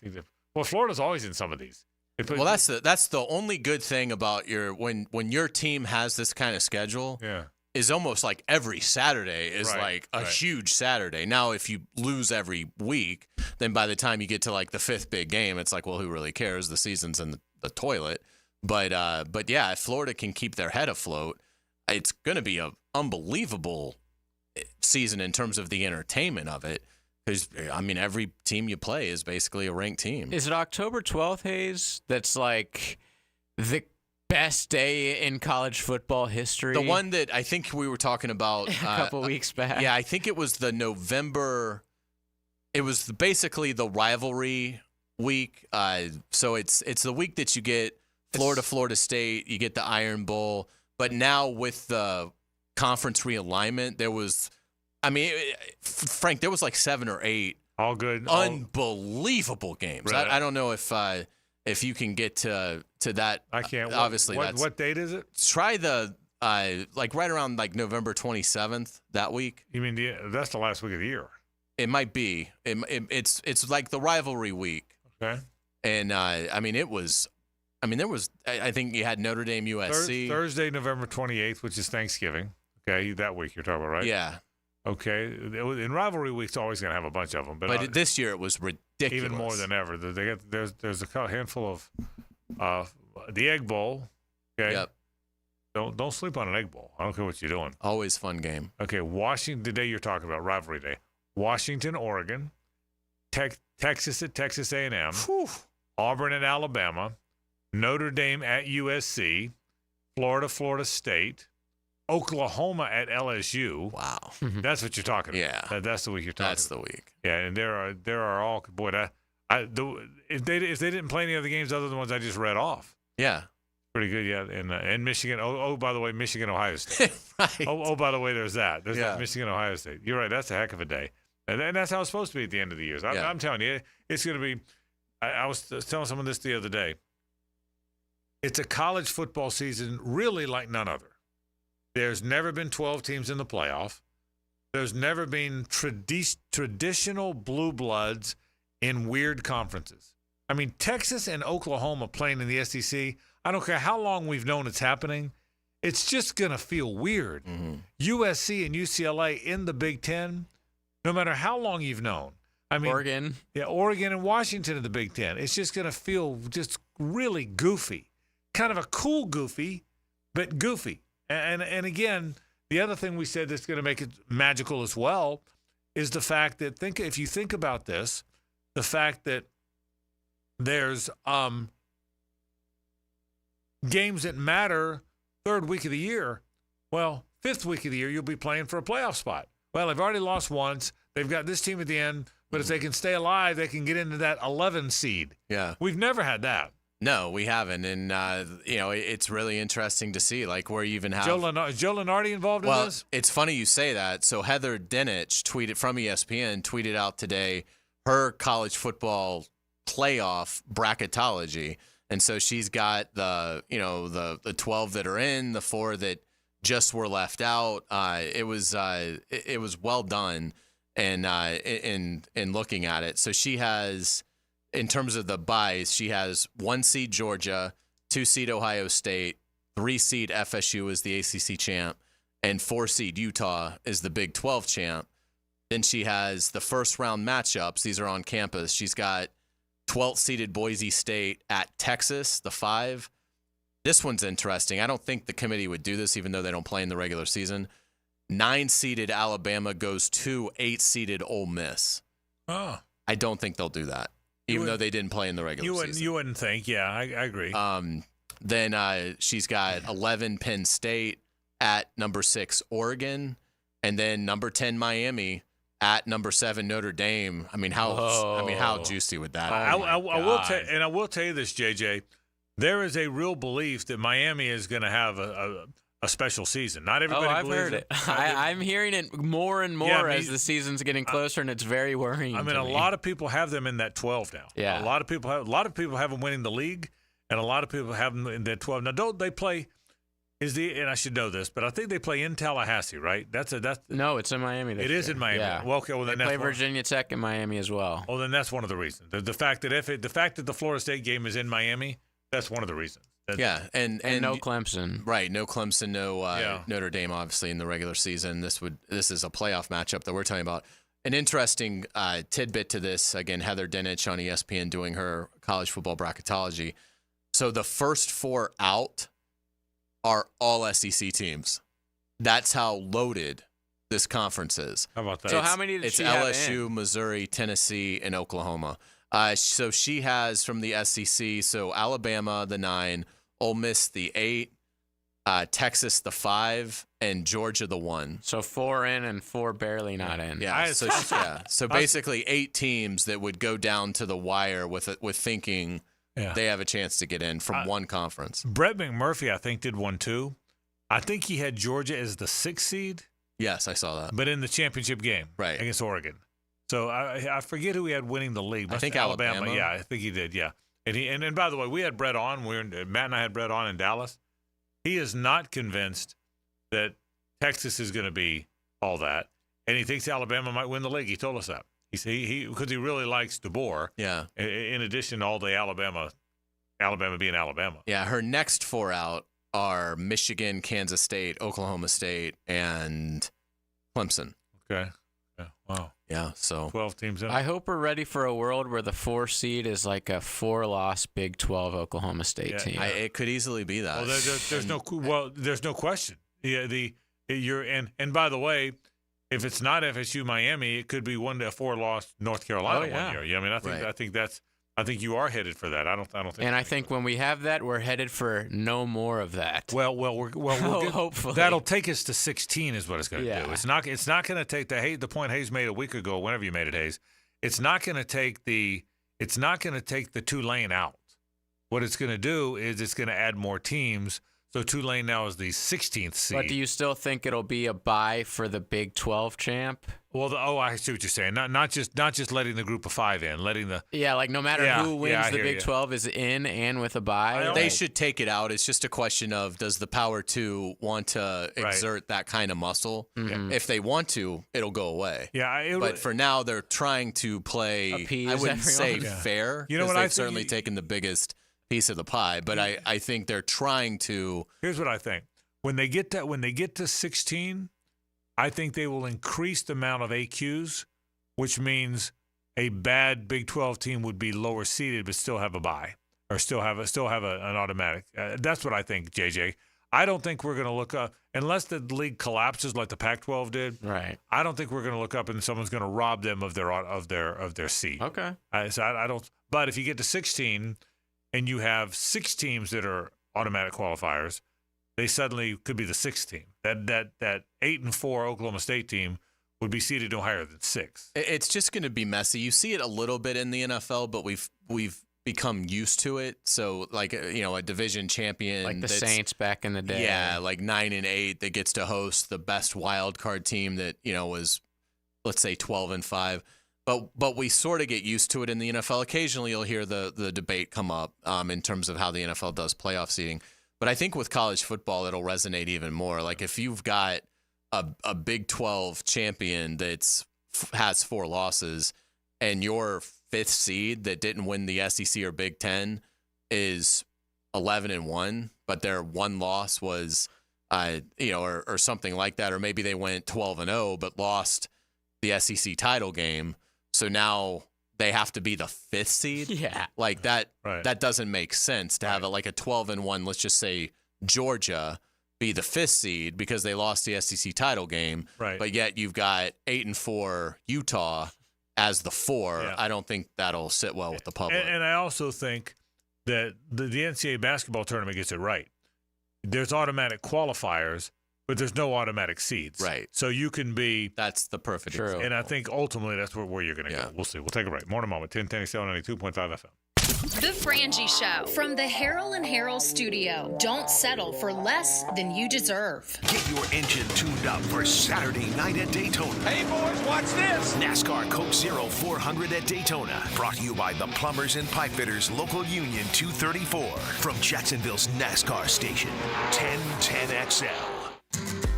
Well, Florida's always in some of these. Well, that's the only good thing about when your team has this kind of schedule. Yeah. Is almost like every Saturday is like a huge Saturday. Now, if you lose every week, then by the time you get to like the 5th big game, it's like, well, who really cares? The season's in the toilet. But yeah, if Florida can keep their head afloat, it's going to be an unbelievable season in terms of the entertainment of it. Because, I mean, every team you play is basically a ranked team. Is it October 12th, Hays? That's like the best day in college football history. The one that I think we were talking about a couple weeks back. Yeah, I think it was the November. It was basically the rivalry week. So it's the week that you get Florida State, you get the Iron Bowl. But now with the conference realignment, there was, I mean, Frank, there was like 7 or 8 all good, unbelievable games. Right. I don't know if you can get to that. I can't. Obviously, what date is it? Try the like right around like November 27th that week. You mean that's the last week of the year? It might be. It's like the rivalry week. Okay. And I mean, it was. I mean, I think you had Notre Dame, USC. Thursday, November 28th, which is Thanksgiving. Okay, that week you're talking about, right? Yeah. Okay. In rivalry week, it's always going to have a bunch of them. But this year it was ridiculous. Even more than ever. There's a handful of the Egg Bowl. Okay. Yep. Don't sleep on an Egg Bowl. I don't care what you're doing. Always fun game. Okay, Washington, the day you're talking about, rivalry day. Washington, Oregon. Texas at Texas A&M. Whew. Auburn at Alabama. Notre Dame at USC. Florida State. Oklahoma at LSU. Wow. That's what you're talking about. Yeah. That's the week you're talking That's about. the week. Yeah, and there are all, boy, if they didn't play any other games other than the ones I just read off. Yeah. Pretty good, yeah. And Michigan. Oh, by the way, Michigan, Ohio State. Right. Oh, by the way, there's that. There's Yeah. that Michigan, Ohio State. You're right. That's a heck of a day. And that's how it's supposed to be at the end of the years. I'm telling you, it's going to be. I was telling someone this the other day. It's a college football season really like none other. There's never been 12 teams in the playoff. There's never been traditional blue bloods in weird conferences. I mean, Texas and Oklahoma playing in the SEC, I don't care how long we've known it's happening, it's just going to feel weird. Mm-hmm. USC and UCLA in the Big Ten, no matter how long you've known. I mean, Oregon. Yeah, Oregon and Washington in the Big Ten. It's just going to feel just really goofy. Kind of a cool goofy, but goofy. And again, the other thing we said that's going to make it magical as well is the fact that if you think about this, the fact that there's games that matter third week of the year. Well, fifth week of the year, you'll be playing for a playoff spot. Well, they've already lost once. They've got this team at the end, but if they can stay alive, they can get into that 11 seed. Yeah. We've never had that. No, we haven't, and it's really interesting to see, like, where you even have is Joe Lunardi involved in this? It's funny you say that. So Heather Dinich from ESPN tweeted out today her college football playoff bracketology, and so she's got the 12 that are in, the 4 that just were left out. It was well done, and in looking at it, so she has. In terms of the buys, she has 1 seed Georgia, 2 seed Ohio State, 3 seed FSU as the ACC champ, and 4 seed Utah is the Big 12 champ. Then she has the first round matchups. These are on campus. She's got 12th seeded Boise State at Texas, the 5. This one's interesting. I don't think the committee would do this, even though they don't play in the regular season. 9 seeded Alabama goes to 8 seeded Ole Miss. Oh. I don't think they'll do that. Even though they didn't play in the regular season. You wouldn't think. Yeah, I agree. Then she's got 11 Penn State at number 6 Oregon, and then number 10 Miami at number 7 Notre Dame. I mean, how juicy would that? I will tell you this, JJ. There is a real belief that Miami is going to have a special season. Not everybody I've believes heard it. I'm hearing it more and more as the season's getting closer, and it's very worrying. I mean, a lot of people have them in that 12 now. Yeah. A lot of people have them winning the league, and a lot of people have them in that 12. Now, don't they play? And I should know this, but I think they play in Tallahassee, right? No, it's in Miami. It is in Miami. Yeah. Well, okay. Well, then they play Virginia Tech in Miami as well. Oh, then that's one of the reasons. The fact that the Florida State game is in Miami, that's one of the reasons. And no Clemson. Right, no Clemson, no Notre Dame, obviously, in the regular season. This is a playoff matchup that we're talking about. An interesting tidbit to this, again, Heather Dinich on ESPN doing her college football bracketology. So the first 4 out are all SEC teams. That's how loaded this conference is. How about that? So how many did she have LSU, in? Missouri, Tennessee, and Oklahoma. So she has from the SEC, so Alabama, the 9, Ole Miss, the 8, Texas, the 5, and Georgia, the 1. So 4 in and 4 barely not in. Yeah. So basically 8 teams that would go down to the wire with thinking they have a chance to get in from one conference. Brett McMurphy, I think, did one too. I think he had Georgia as the 6th seed. Yes, I saw that. But in the championship game against Oregon. So I forget who he had winning the league. I think Alabama. Yeah, I think he did. Yeah, and by the way, we had Brett on. Matt and I had Brett on in Dallas. He is not convinced that Texas is going to be all that, and he thinks Alabama might win the league. He told us that. He because he really likes DeBoer. Yeah. In addition to all the Alabama Alabama being Alabama. Yeah, her next 4 out are Michigan, Kansas State, Oklahoma State, and Clemson. Okay. Yeah. Wow. Yeah, so 12 teams in. I hope we're ready for a world where the 4 seed is like a 4-loss Big 12 Oklahoma State team. It could easily be that. Well, there's no question. Yeah, and by the way, if it's not FSU Miami, it could be 4-loss North Carolina 1 year. Yeah, I mean, I think you are headed for that. I don't think. And I think when we have that, we're headed for no more of that. Well, we'll hopefully that'll take us to 16 is what it's going to do. It's not going to take the point Hays made a week ago. Whenever you made it, Hays, it's not going to take the Tulane out. What it's going to do is it's going to add more teams. So Tulane now is the 16th seed. But do you still think it'll be a bye for the Big 12 champ? Well, I see what you're saying. Not just letting the group of 5 in, letting the like no matter who wins the Big 12 is in and with a bye. They should take it out. It's just a question of does the Power 2 want to exert that kind of muscle? Mm-hmm. If they want to, it'll go away. Yeah, but for now they're trying to play. Appease I wouldn't say everyone. fair. You know what? I've certainly taken the biggest piece of the pie, but I think they're trying to. Here's what I think: when they get to 16, I think they will increase the amount of AQs, which means a bad Big 12 team would be lower seeded but still have a bye or still have an automatic. That's what I think, JJ. I don't think we're going to look up unless the league collapses like the Pac-12 did. Right. I don't think we're going to look up and someone's going to rob them of their seed. Okay. So I don't. But if you get to 16. And you have 6 teams that are automatic qualifiers, they suddenly could be the 6th team. That 8-4 Oklahoma State team would be seeded no higher than 6. It's just going to be messy. You see it a little bit in the NFL, but we've become used to it. So like a division champion, like the Saints back in the day. Yeah, like 9-8 that gets to host the best wild card team that was, let's say 12-5. But we sort of get used to it in the NFL. Occasionally you'll hear the debate come up in terms of how the NFL does playoff seeding. But I think with college football, it'll resonate even more. Like if you've got a Big 12 champion that has 4 losses and your 5th seed that didn't win the SEC or Big 10 is 11-1, but their one loss was, or something like that, or maybe they went 12-0 but lost the SEC title game. So now they have to be the 5th seed. Yeah. Like that. Right. That doesn't make sense to have it like a 12-1. Let's just say Georgia be the 5th seed because they lost the SEC title game. Right. But yet you've got 8-4 Utah as the 4. Yeah. I don't think that'll sit well with the public. And I also think that the NCAA basketball tournament gets it right. There's automatic qualifiers, but there's no automatic seeds. Right. So you can be. That's the perfect example. And I think ultimately that's where you're going to go. We'll see. We'll take a break. More in a moment. 10-10-92.5 FM. The Frangie Show from the Harold and Harold studio. Don't settle for less than you deserve. Get your engine tuned up for Saturday night at Daytona. Hey, boys, watch this. NASCAR Coke Zero 400 at Daytona. Brought to you by the Plumbers and Pipe Fitters Local Union 234. From Jacksonville's NASCAR station, 1010XL.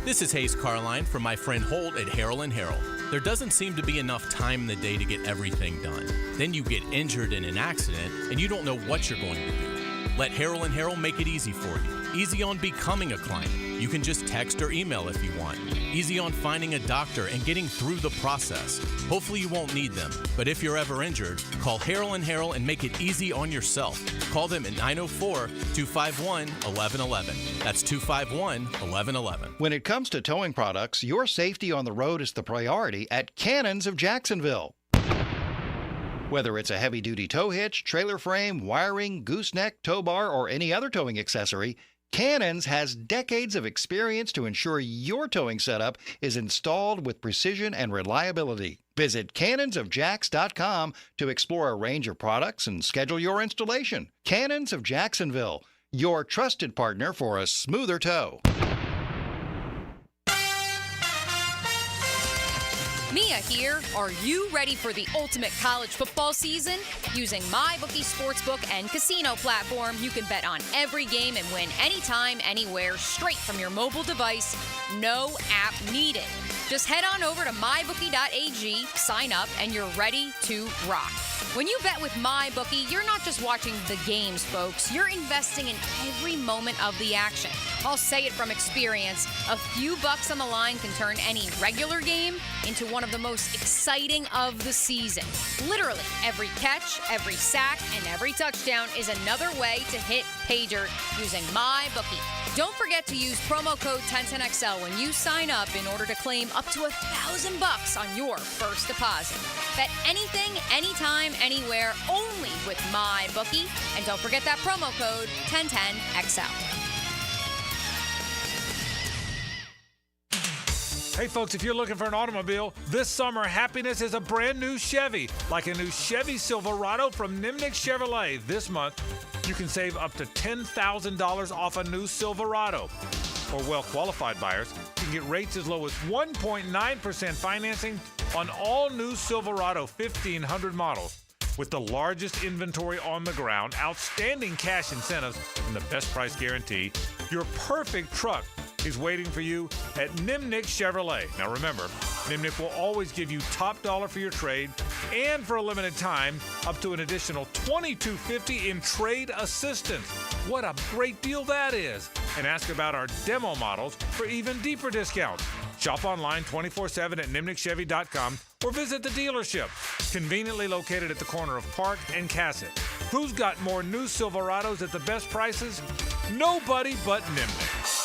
This is Hays Carlyon from my friend Holt at Harold & Harold. There doesn't seem to be enough time in the day to get everything done. Then you get injured in an accident and you don't know what you're going to do. Let Harold & Harold make it easy for you. Easy on becoming a client. You can just text or email if you want. Easy on finding a doctor and getting through the process. Hopefully you won't need them, but if you're ever injured, call Harold & Harold and make it easy on yourself. Call them at 904-251-1111. That's 251-1111. When it comes to towing products, your safety on the road is the priority at Cannons of Jacksonville. Whether it's a heavy-duty tow hitch, trailer frame, wiring, gooseneck, tow bar, or any other towing accessory, Cannons has decades of experience to ensure your towing setup is installed with precision and reliability. Visit cannonsofjacks.com to explore a range of products and schedule your installation. Cannons of Jacksonville, your trusted partner for a smoother tow. Mia here. Are you ready for the ultimate college football season? Using MyBookie Sportsbook and Casino platform, you can bet on every game and win anytime, anywhere, straight from your mobile device. No app needed. Just head on over to mybookie.ag, sign up, and you're ready to rock. When you bet with MyBookie, you're not just watching the games, folks. You're investing in every moment of the action. I'll say it from experience. A few bucks on the line can turn any regular game into one of the most exciting of the season. Literally, every catch, every sack, and every touchdown is another way to hit pay dirt using MyBookie. Don't forget to use promo code 1010XL when you sign up in order to claim up to $1,000 on your first deposit. Bet anything, anytime, anywhere, only with MyBookie. And don't forget that promo code 1010XL. Hey folks, if you're looking for an automobile, this summer happiness is a brand new Chevy. Like a new Chevy Silverado from Nimnick Chevrolet. This month, you can save up to $10,000 off a new Silverado. For well-qualified buyers, you can get rates as low as 1.9% financing on all new Silverado 1500 models. With the largest inventory on the ground, outstanding cash incentives, and the best price guarantee, your perfect truck is waiting for you at Nimnick Chevrolet. Now remember, Nimnick will always give you top dollar for your trade, and for a limited time, up to an additional $2,250 in trade assistance. What a great deal that is. And ask about our demo models for even deeper discounts. Shop online 24/7 at nimnickchevy.com or visit the dealership, conveniently located at the corner of Park and Cassett. Who's got more new Silverados at the best prices? Nobody but Nimnick.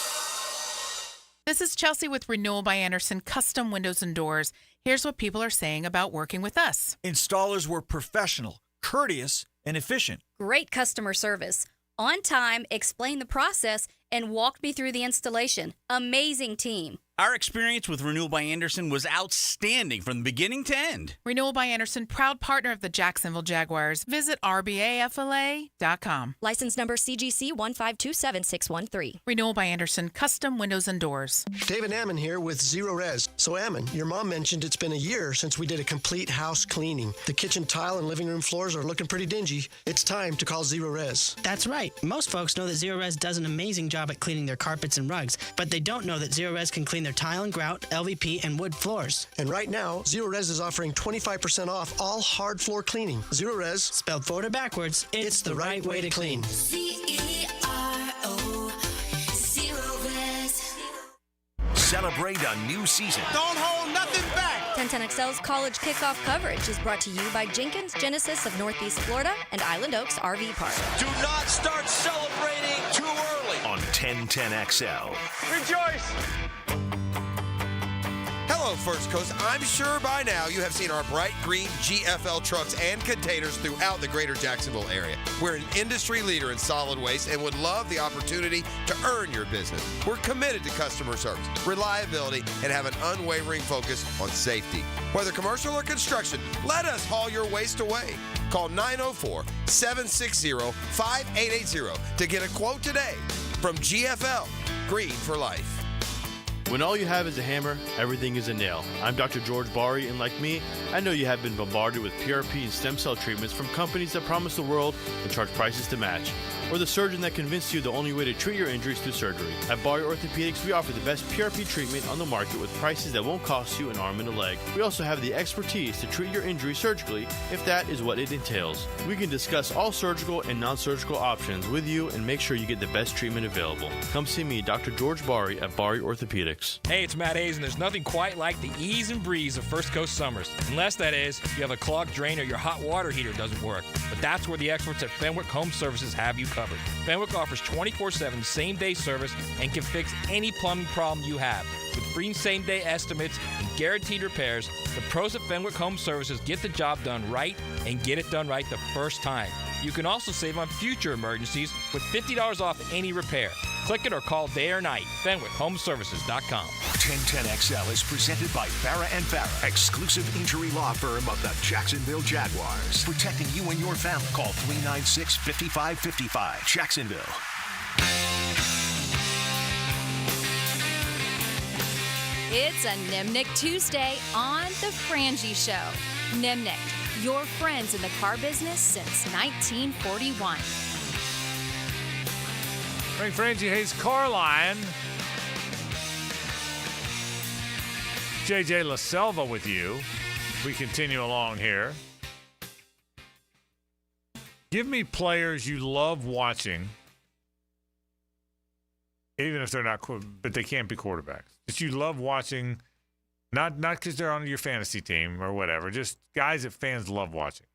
This is Chelsea with Renewal by Andersen Custom Windows and Doors. Here's what people are saying about working with us. Installers were professional, courteous, and efficient. Great customer service. On time, explained the process, and walked me through the installation. Amazing team. Our experience with Renewal by Andersen was outstanding from beginning to end. Renewal by Andersen, proud partner of the Jacksonville Jaguars. Visit rbafla.com. License number CGC 1527613. Renewal by Andersen, Custom Windows and Doors. David Ammon here with Zero Res. So Ammon, your mom mentioned it's been a year since we did a complete house cleaning. The kitchen tile and living room floors are looking pretty dingy. It's time to call Zero Res. That's right. Most folks know that Zero Res does an amazing job at cleaning their carpets and rugs, but they don't know that Zero Res can clean their tile and grout, LVP, and wood floors. And right now, Zero Res is offering 25% off all hard floor cleaning. Zero Res, spelled forward or backwards, it's the right way to clean. CERO, Zero Res. Celebrate a new season. Don't hold nothing back. 1010XL's college kickoff coverage is brought to you by Jenkins Genesis of Northeast Florida and Island Oaks RV Park. Do not start celebrating too early. On 1010XL. Rejoice! Hello, First Coast. I'm sure by now you have seen our bright green GFL trucks and containers throughout the greater Jacksonville area. We're an industry leader in solid waste and would love the opportunity to earn your business. We're committed to customer service, reliability, and have an unwavering focus on safety. Whether commercial or construction, let us haul your waste away. Call 904-760-5880 to get a quote today from GFL, Green for Life. When all you have is a hammer, everything is a nail. I'm Dr. George Bari, and like me, I know you have been bombarded with PRP and stem cell treatments from companies that promise the world and charge prices to match. Or the surgeon that convinced you the only way to treat your injuries through surgery. At Bari Orthopedics, we offer the best PRP treatment on the market with prices that won't cost you an arm and a leg. We also have the expertise to treat your injury surgically, if that is what it entails. We can discuss all surgical and non-surgical options with you and make sure you get the best treatment available. Come see me, Dr. George Bari at Bari Orthopedics. Hey, it's Matt Hays, and there's nothing quite like the ease and breeze of First Coast summers. Unless, that is, you have a clogged drain or your hot water heater doesn't work. But that's where the experts at Fenwick Home Services have you covered. Fenwick offers 24/7 same-day service and can fix any plumbing problem you have. With free same-day estimates and guaranteed repairs, the pros at Fenwick Home Services get the job done right and get it done right the first time. You can also save on future emergencies with $50 off any repair. Click it or call day or night. FenwickHomeservices.com. 1010XL is presented by Farah & Farah, exclusive injury law firm of the Jacksonville Jaguars. Protecting you and your family. Call 396-5555. Jacksonville. It's a Nimnick Tuesday on The Frangie Show. Nimnick, your friends in the car business since 1941. Frank Frangie, Hays Carlyon. JJ LaSelva with you. We continue along here. Give me players you love watching, even if they're not, but they can't be quarterbacks. That you love watching, not because they're on your fantasy team or whatever, just guys that fans love watching.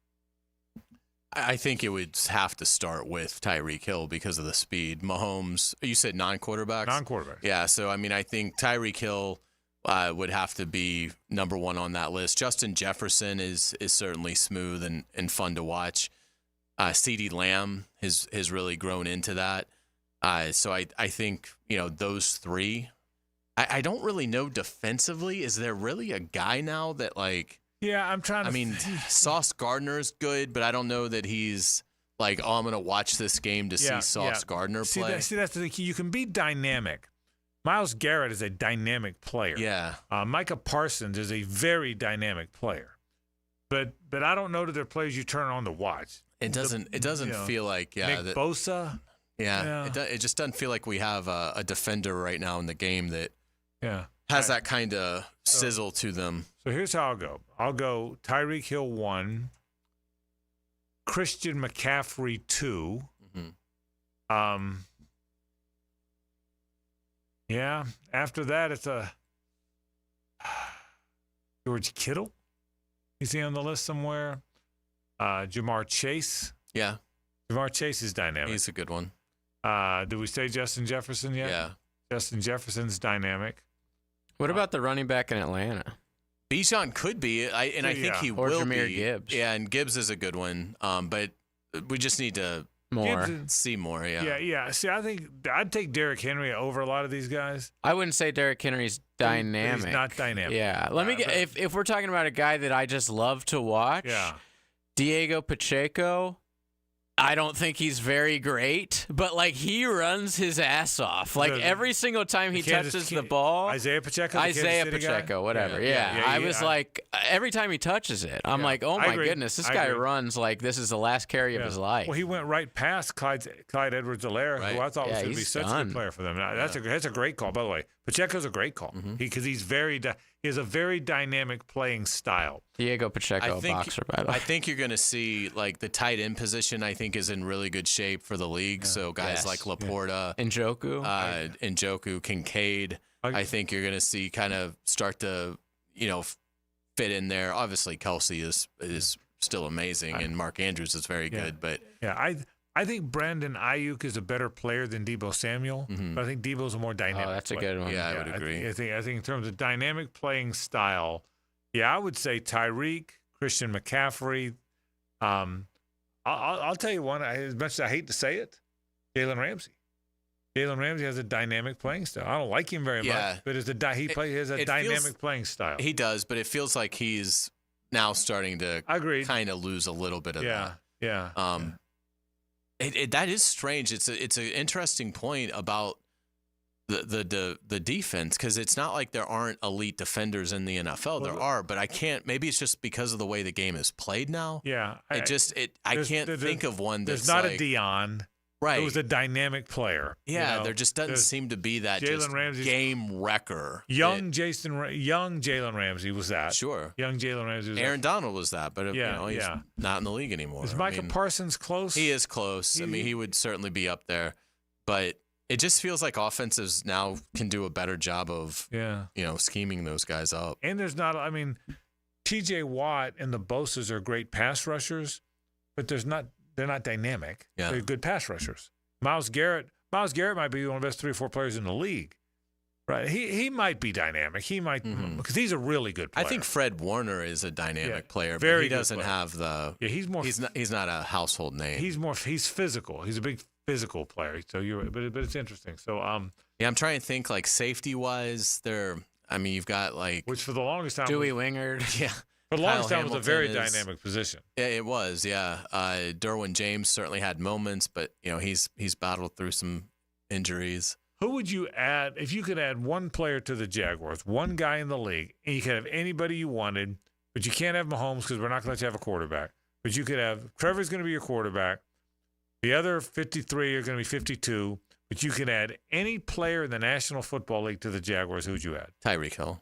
I think it would have to start with Tyreek Hill because of the speed. Mahomes, you said non-quarterbacks? Non-quarterbacks. Yeah, so, I mean, I think Tyreek Hill would have to be number one on that list. Justin Jefferson is certainly smooth and fun to watch. CeeDee Lamb has really grown into that. So I think, those three. I don't really know defensively. Is there really a guy now that, like... Yeah, I'm trying to... I mean, Sauce Gardner's good, but I don't know that he's like, I'm going to watch this game to see Sauce Gardner play. That's the key. You can be dynamic. Myles Garrett is a dynamic player. Yeah. Micah Parsons is a very dynamic player. But I don't know that they're players you turn on to watch. It doesn't feel like Nick Bosa. Yeah. It just doesn't feel like we have a defender right now in the game that has that kind of sizzle to them. So here's how I'll go. I'll go Tyreek Hill 1, Christian McCaffrey 2. Mm-hmm. After that, it's George Kittle. Is he on the list somewhere? Jamar Chase. Yeah. Jamar Chase is dynamic. He's a good one. Did we say Justin Jefferson yet? Yeah. Justin Jefferson's dynamic. What about the running back in Atlanta? Bijan could be, I think he or will Jahmyr be. Gibbs. Yeah, and Gibbs is a good one. But we just need to see more. Yeah. See, I think I'd take Derrick Henry over a lot of these guys. I wouldn't say Derrick Henry's dynamic. He's not dynamic. Yeah. Let me get if we're talking about a guy that I just love to watch. Yeah. Diego Pacheco. I don't think he's very great, but like he runs his ass off. Like every single time he touches the ball. Isaiah Pacheco, whatever. Yeah. I was like, every time he touches it, I'm like, oh my goodness, this guy runs like this is the last carry of his life. Well, he went right past Clyde Edwards-Helaire, who I thought was going to be such a good player for them. That's a great call, by the way. Pacheco's a great call because he has a very dynamic playing style. Diego Pacheco, boxer, by the way. I think you're going to see like the tight end position. I think is in really good shape for the league. So guys like Laporta, Njoku, Kincaid. I think you're going to see kind of start to fit in there. Obviously, Kelsey is still amazing, and Mark Andrews is very good. But I think Brandon Ayuk is a better player than Deebo Samuel, but I think Deebo's a more dynamic player. That's a good one. Yeah, I would agree. I think in terms of dynamic playing style, I would say Tyreek, Christian McCaffrey. I'll tell you one, as much as I hate to say it, Jalen Ramsey. Jalen Ramsey has a dynamic playing style. I don't like him very much, but he has a dynamic playing style. He does, but it feels like he's now starting to kind of lose a little bit of that. Yeah. That is strange. It's an interesting point about the defense because it's not like there aren't elite defenders in the NFL. There are, but I can't. Maybe it's just because of the way the game is played now. Yeah, I can't think of one that's there's not like, a Deion. Right. It was a dynamic player. Yeah, there just doesn't seem to be that Jalen Ramsey game wrecker. Young Jalen Ramsey was that. Sure. Young Jalen Ramsey was Aaron Donald was that, but he's not in the league anymore. Is Micah Parsons close? He is close. I mean, he would certainly be up there. But it just feels like offenses now can do a better job of scheming those guys up. And there's not TJ Watt and the Bosas are great pass rushers, but they're not dynamic. Yeah. They're good pass rushers. Myles Garrett might be one of the best 3 or 4 players in the league. Right. He might be dynamic. He might because he's a really good player. I think Fred Warner is a dynamic player, but he doesn't have the he's not a household name. He's physical. He's a big physical player. So but it's interesting. So I'm trying to think like safety wise you've got like which for the longest time Dewey Wingard. Yeah. For the longest time, it was a very dynamic position. Yeah, it was. Yeah, Derwin James certainly had moments, but he's battled through some injuries. Who would you add if you could add one player to the Jaguars, one guy in the league, and you could have anybody you wanted, but you can't have Mahomes because we're not going to let you have a quarterback. But you could have Trevor's going to be your quarterback. The other 53 are going to be 52. But you could add any player in the National Football League to the Jaguars. Who would you add? Tyreek Hill.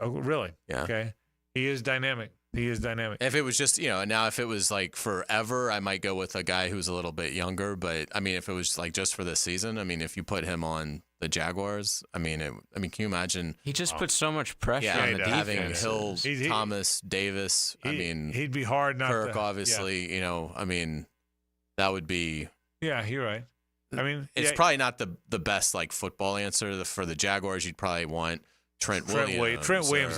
Oh, really? Yeah. Okay. He is dynamic. He is dynamic. If it was just, now if it was like forever, I might go with a guy who's a little bit younger. But I mean, if it was like just for this season, I mean, if you put him on the Jaguars, I mean, can you imagine? He just puts so much pressure on the defense. Having Hill, Thomas, Davis. He'd be hard not Kirk, to, obviously. I mean, that would be. Yeah, you're right. I mean, it's probably not the best like football answer for the Jaguars. You'd probably want Trent Williams. Trent Williams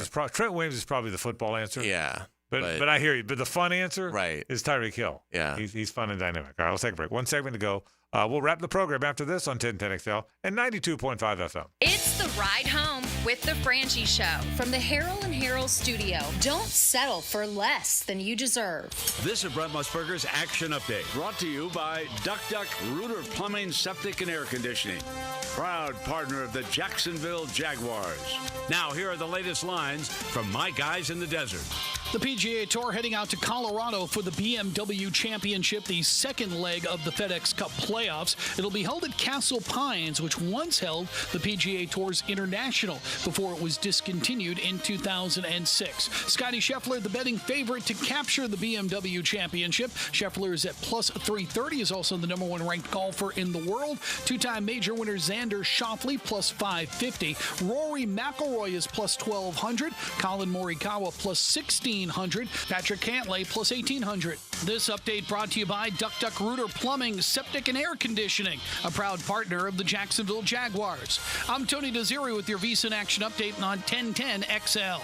is probably the football answer. Yeah. But I hear you. But the fun answer right. is Tyreek Hill. Yeah. He's fun and dynamic. All right, let's take a break. 1 segment to go. We'll wrap the program after this on 1010XL and 92.5 FM. It's the ride home with the Frangie Show from the Harold and Harold studio. Don't settle for less than you deserve. This is Brent Musburger's Action Update, brought to you by Duck Rooter Plumbing, Septic, and Air Conditioning, proud partner of the Jacksonville Jaguars. Now, here are the latest lines from my guys in the desert. The PGA Tour heading out to Colorado for the BMW Championship, the second leg of the FedEx Cup playoffs. It'll be held at Castle Pines, which once held the PGA Tour's International before it was discontinued in 2006. Scottie Scheffler, the betting favorite to capture the BMW Championship. Scheffler is at plus 330, is also the number one ranked golfer in the world. Two-time major winner Xander Schauffele, plus 550. Rory McIlroy is plus 1,200. Colin Morikawa, plus 1,600. Patrick Cantlay, plus 1,800. This update brought to you by Duck Rooter Plumbing, Septic, and Air Conditioning, a proud partner of the Jacksonville Jaguars. I'm Tony Desiri with your VSiN Action Update on 1010XL.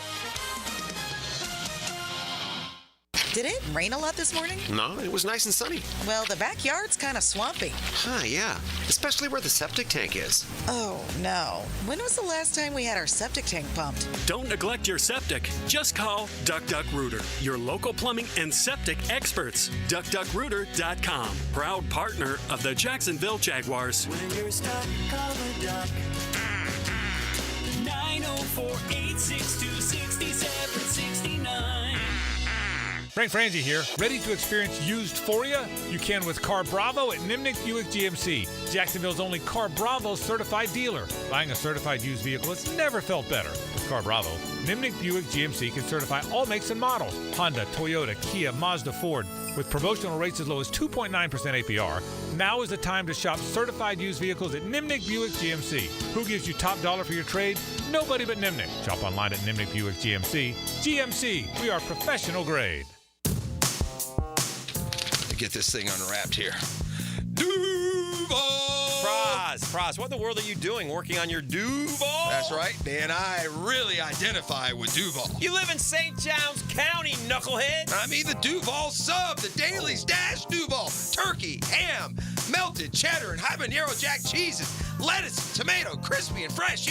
Did it rain a lot this morning? No, it was nice and sunny. Well, the backyard's kind of swampy. Huh, yeah. Especially where the septic tank is. Oh, no. When was the last time we had our septic tank pumped? Don't neglect your septic. Just call Duck Rooter, your local plumbing and septic experts. DuckDuckRooter.com. Proud partner of the Jacksonville Jaguars. When you're stuck, call the Duck. 904-862-6769. Frank Frangie here. Ready to experience used for you? You can with Car Bravo at Nimnick Buick GMC, Jacksonville's only Car Bravo certified dealer. Buying a certified used vehicle has never felt better. With Car Bravo, Nimnick Buick GMC can certify all makes and models: Honda, Toyota, Kia, Mazda, Ford, with promotional rates as low as 2.9% APR. Now is the time to shop certified used vehicles at Nimnick Buick GMC. Who gives you top dollar for your trade? Nobody but Nimnick. Shop online at Nimnick Buick GMC. GMC, we are professional grade. Get this thing unwrapped here. Duval! Praz, what in the world are you doing working on your Duval? That's right. Dan, I really identify with Duval. You live in St. John's County, knucklehead. I mean the Duval sub, the Dailies Dash Duval. Turkey, ham, melted cheddar, and habanero jack cheeses. Lettuce, tomato, crispy and fresh,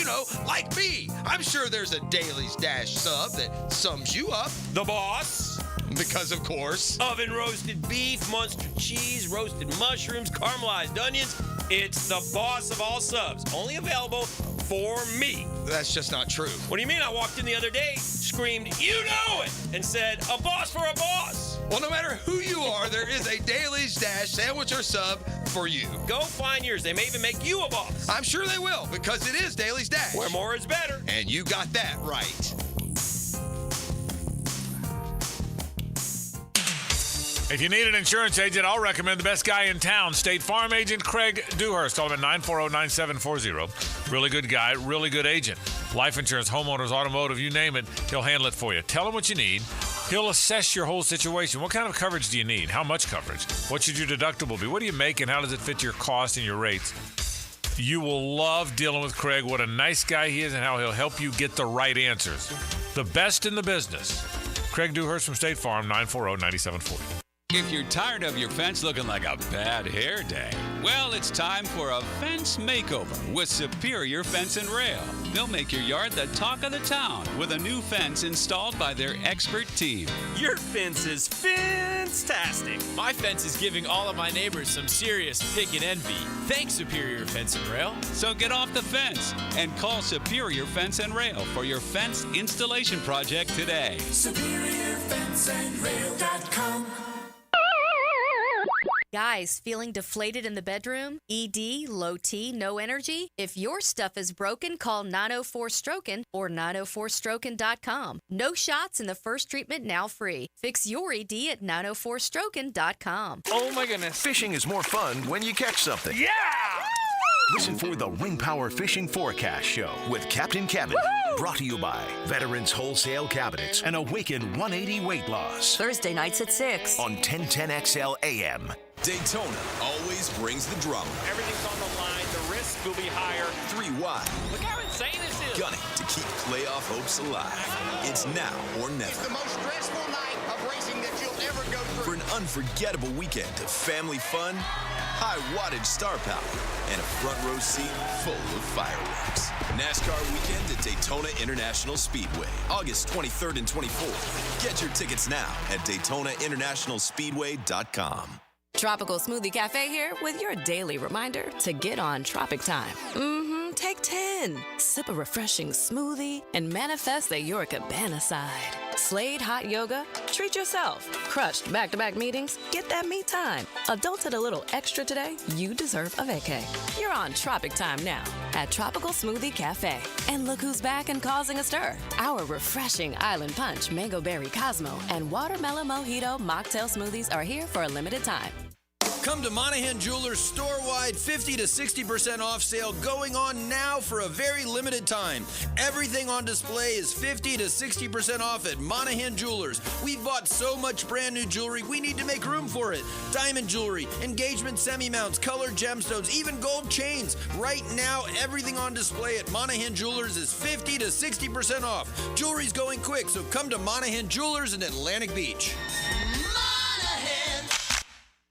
like me. I'm sure there's a Dailies Dash sub that sums you up. The boss. Because, of course, oven roasted beef, Munster cheese, roasted mushrooms, caramelized onions. It's the boss of all subs. Only available for me. That's just not true. What do you mean? I walked in the other day, screamed, "You know it!" and said, "A boss for a boss." Well, no matter who you are, there is a Dailies Dash sandwich or sub for you. Go find yours. They may even make you a boss. I'm sure they will, because it is Dailies Dash. Where more is better. And you got that right. If you need an insurance agent, I'll recommend the best guy in town, State Farm agent Craig Dewhurst. Call him at 940-9740. Really good guy, really good agent. Life insurance, homeowners, automotive, you name it, he'll handle it for you. Tell him what you need. He'll assess your whole situation. What kind of coverage do you need? How much coverage? What should your deductible be? What do you make and how does it fit your cost and your rates? You will love dealing with Craig. What a nice guy he is and how he'll help you get the right answers. The best in the business. Craig Dewhurst from State Farm, 940-9740. If you're tired of your fence looking like a bad hair day, well, it's time for a fence makeover with Superior Fence and Rail. They'll make your yard the talk of the town with a new fence installed by their expert team. Your fence is fantastic. My fence is giving all of my neighbors some serious pick and envy. Thanks, Superior Fence and Rail. So get off the fence and call Superior Fence and Rail for your fence installation project today. SuperiorFenceandRail.com. Guys, feeling deflated in the bedroom? ED, low T, no energy? If your stuff is broken, call 904-STROKEN or 904stroken.com. No shots in the first treatment, now free. Fix your ED at 904stroken.com. Oh my goodness. Fishing is more fun when you catch something. Yeah! Listen for the Ring Power Fishing Forecast Show with Captain Kevin. Woo-hoo! Brought to you by Veterans Wholesale Cabinets and Awaken 180 Weight Loss. Thursday nights at 6 on 1010XL AM. Daytona always brings the drama. Everything's on the line. The risk will be higher. 3 wide. Look how insane this is. Gunning to keep playoff hopes alive. It's now or never. It's the most stressful night of racing that you'll ever go through. For an unforgettable weekend of family fun, high wattage star power, and a front row seat full of fireworks. NASCAR weekend at Daytona International Speedway, August 23rd and 24th. Get your tickets now at DaytonaInternationalSpeedway.com. Tropical Smoothie Cafe here with your daily reminder to get on Tropic Time. Take 10. Sip a refreshing smoothie and manifest that you're a cabana side. Slade hot yoga? Treat yourself. Crushed back-to-back meetings? Get that me time. Adulted a little extra today? You deserve a vacay. You're on Tropic Time now at Tropical Smoothie Cafe. And look who's back and causing a stir. Our refreshing Island Punch, Mango Berry Cosmo, and Watermelon Mojito mocktail smoothies are here for a limited time. Come to Monahan Jewelers store-wide 50 to 60% off sale going on now for a very limited time. Everything on display is 50 to 60% off at Monahan Jewelers. We've bought so much brand new jewelry, we need to make room for it. Diamond jewelry, engagement semi-mounts, colored gemstones, even gold chains. Right now, everything on display at Monahan Jewelers is 50 to 60% off. Jewelry's going quick, so come to Monahan Jewelers in Atlantic Beach.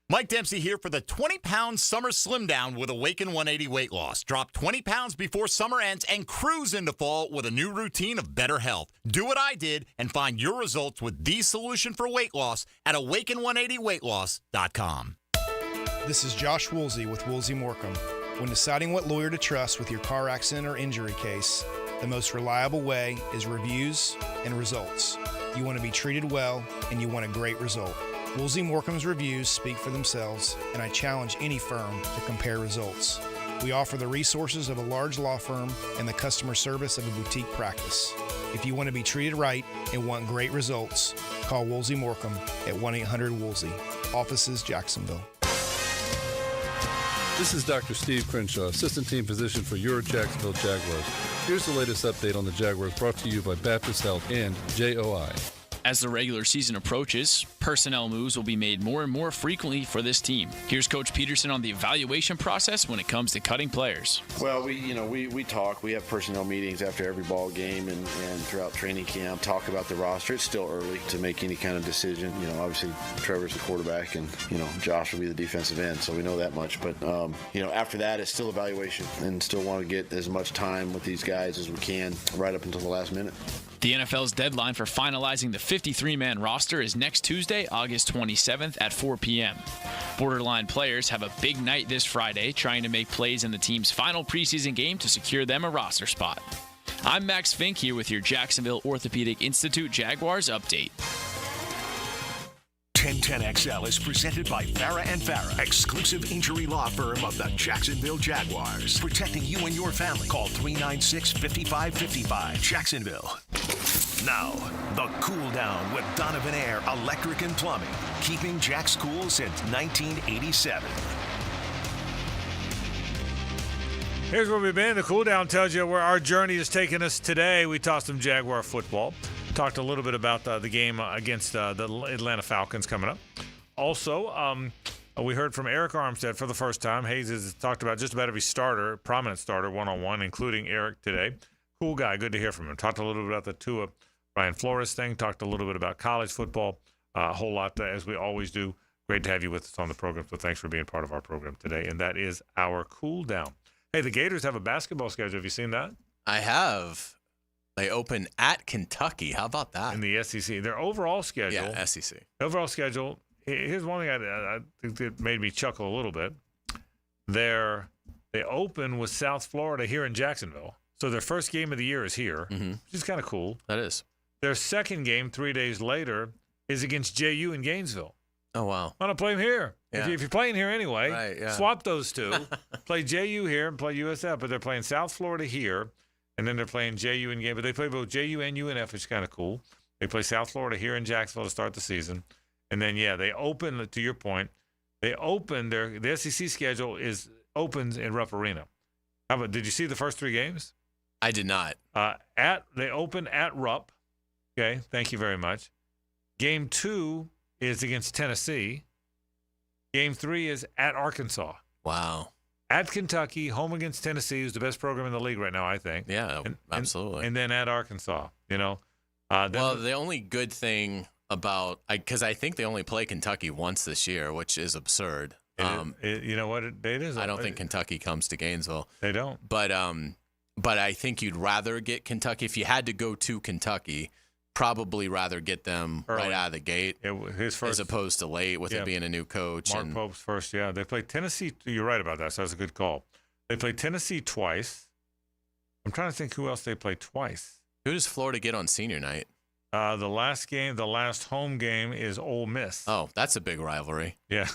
Mike Dempsey here for the 20-pound summer slim down with Awaken 180 weight loss. Drop 20 pounds before summer ends and cruise into fall with a new routine of better health. Do what I did and find your results with the solution for weight loss at awaken180weightloss.com. This is Josh Woolsey with Woolsey Morecambe. When deciding what lawyer to trust with your car accident or injury case, the most reliable way is reviews and results. You want to be treated well and you want a great result. Woolsey Morecambe's reviews speak for themselves, and I challenge any firm to compare results. We offer the resources of a large law firm and the customer service of a boutique practice. If you want to be treated right and want great results, call Woolsey Morecambe at 1-800-WOOLSEY. Offices, Jacksonville. This is Dr. Steve Crenshaw, Assistant Team Physician for your Jacksonville Jaguars. Here's the latest update on the Jaguars brought to you by Baptist Health and JOI. As the regular season approaches, personnel moves will be made more and more frequently for this team. Here's Coach Peterson on the evaluation process when it comes to cutting players. Well, we talk. We have personnel meetings after every ball game and throughout training camp. Talk about the roster. It's still early to make any kind of decision. Obviously Trevor's the quarterback, and Josh will be the defensive end, so we know that much. But after that, it's still evaluation, and still want to get as much time with these guys as we can right up until the last minute. The NFL's deadline for finalizing the 53-man roster is next Tuesday, August 27th at 4 p.m. Borderline players have a big night this Friday, trying to make plays in the team's final preseason game to secure them a roster spot. I'm Max Fink here with your Jacksonville Orthopedic Institute Jaguars update. 1010XL is presented by Farah & Farah, exclusive injury law firm of the Jacksonville Jaguars. Protecting you and your family. Call 396-5555. Jacksonville. Now, the Cool Down with Donovan Air Electric and Plumbing. Keeping Jack's cool since 1987. Here's where we've been. The Cool Down tells you where our journey is taking us today. We talked some Jaguar football. Talked a little bit about the game against the Atlanta Falcons coming up. Also, we heard from Arik Armstead for the first time. Hays has talked about just about every starter, prominent starter, one-on-one, including Arik today. Cool guy. Good to hear from him. Talked a little bit about the Tua Brian Flores thing. Talked a little bit about college football. A whole lot, as we always do. Great to have you with us on the program, so thanks for being part of our program today. And that is our Cool Down. Hey, the Gators have a basketball schedule. Have you seen that? I have. They open at Kentucky. How about that? In the SEC. Their overall schedule. Yeah, SEC. Overall schedule. Here's one thing I think that made me chuckle a little bit. They open with South Florida here in Jacksonville. So their first game of the year is here, which is kind of cool. That is. Their second game 3 days later is against JU in Gainesville. Oh, wow. Want to play them here. Yeah. If you're playing here anyway, right, swap those two. Play JU here and play USF, but they're playing South Florida here, and then they're playing JU in game. But they play both JU and UNF, which is kind of cool. They play South Florida here in Jacksonville to start the season. And then, they open, to your point, they open the SEC schedule opens in Rupp Arena. How about, did you see the first 3 games? I did not. They open at Rupp. Okay, thank you very much. Game 2 is against Tennessee. Game 3 is at Arkansas. Wow. At Kentucky, home against Tennessee, who's the best program in the league right now, I think. Yeah, absolutely. And then at Arkansas, well, the only good thing about – because I think they only play Kentucky once this year, which is absurd. You know what? It is. I don't think Kentucky comes to Gainesville. They don't. But I think you'd rather get Kentucky. If you had to go to Kentucky – probably rather get them early, right out of the gate his first, as opposed to late with it being a new coach. Mark Pope's first, They play Tennessee. You're right about that, so that's a good call. They play Tennessee twice. I'm trying to think who else they play twice. Who does Florida get on senior night? The last home game is Ole Miss. Oh, that's a big rivalry. Yeah.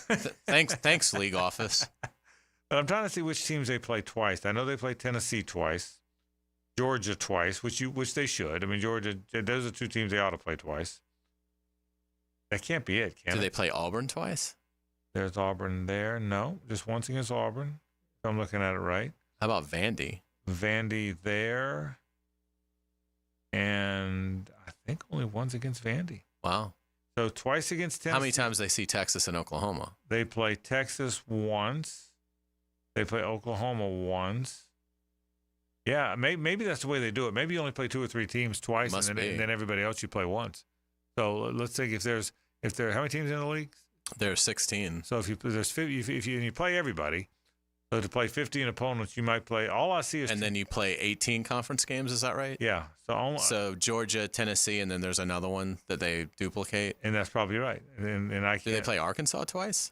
Thanks, league office. But I'm trying to see which teams they play twice. I know they play Tennessee twice. Georgia twice, which they should. I mean, Georgia, those are 2 teams they ought to play twice. That can't be it, can it? Do they play Auburn twice? There's Auburn there. No, just once against Auburn, if I'm looking at it right. How about Vandy? Vandy there. And I think only once against Vandy. Wow. So twice against Tennessee. How many times they see Texas and Oklahoma? They play Texas once. They play Oklahoma once. Yeah, maybe that's the way they do it. Maybe you only play 2 or 3 teams twice, and then everybody else you play once. So let's think if there how many teams in the league? There are 16. So if you play everybody, so to play 15 opponents, you might play. All I see is then you play 18 conference games. Is that right? Yeah. So Georgia, Tennessee, and then there's another one that they duplicate. And that's probably right. And I can't. Do they play Arkansas twice?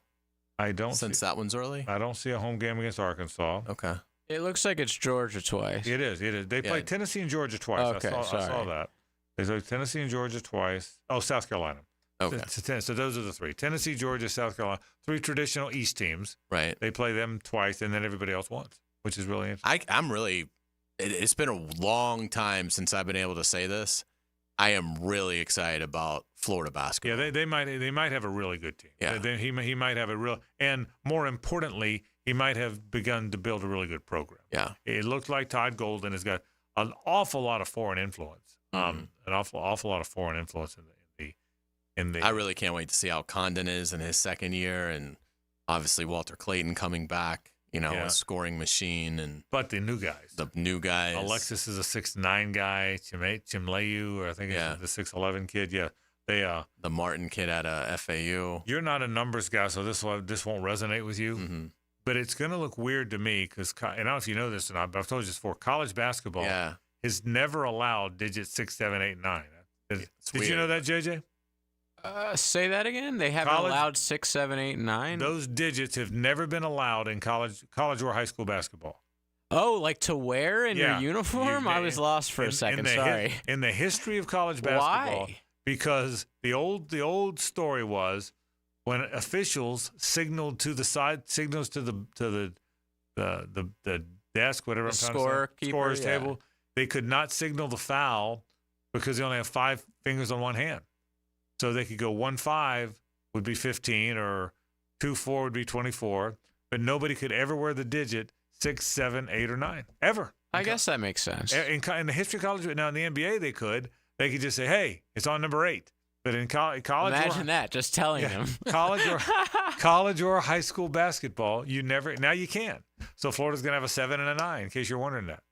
I don't. Since that one's early, I don't see a home game against Arkansas. Okay. It looks like it's Georgia twice. It is. They play Tennessee and Georgia twice. Okay, I saw that. They play Tennessee and Georgia twice. Oh, South Carolina. Okay. So those are the 3. Tennessee, Georgia, South Carolina. 3 traditional East teams. Right. They play them twice, and then everybody else once, which is really interesting. It's been a long time since I've been able to say this. I am really excited about Florida basketball. Yeah, they might have a really good team. Yeah. He might have and more importantly, he might have begun to build a really good program. Yeah. It looks like Todd Golden has got an awful lot of foreign influence. An awful lot of foreign influence in the. I really can't wait to see how Condon is in his second year, and obviously Walter Clayton coming back. A scoring machine, but the new guys. Alexis is a 6'9" guy. Chimleyu, or I think it's the 6'11" kid. Yeah, the Martin kid at FAU. You're not a numbers guy, so this won't resonate with you. Mm-hmm. But it's going to look weird to me because, and I don't know if you know this or not, but I've told you this before. College basketball has never allowed digits 6, 7, 8, 9. Did you know that, JJ? Say that again. They haven't allowed 6, 7, 8, 9. Those digits have never been allowed in college or high school basketball. Oh, like to wear in your uniform? I was lost for a second. Sorry. In the history of college basketball, why? Because the old story was when officials signaled to the side signals to the desk, whatever I'm trying to say, scorer's table, they could not signal the foul because they only have 5 fingers on one hand. So they could go 1-5 would be 15 or 2-4 would be 24, but nobody could ever wear the digit 6, 7, 8, or 9 ever. I guess that makes sense. In the history of college, now in the NBA they could just say, "Hey, it's on number 8." But in college, imagine that just telling them college or high school basketball, you never. Now you can. So Florida's gonna have a 7 and a 9. In case you're wondering that.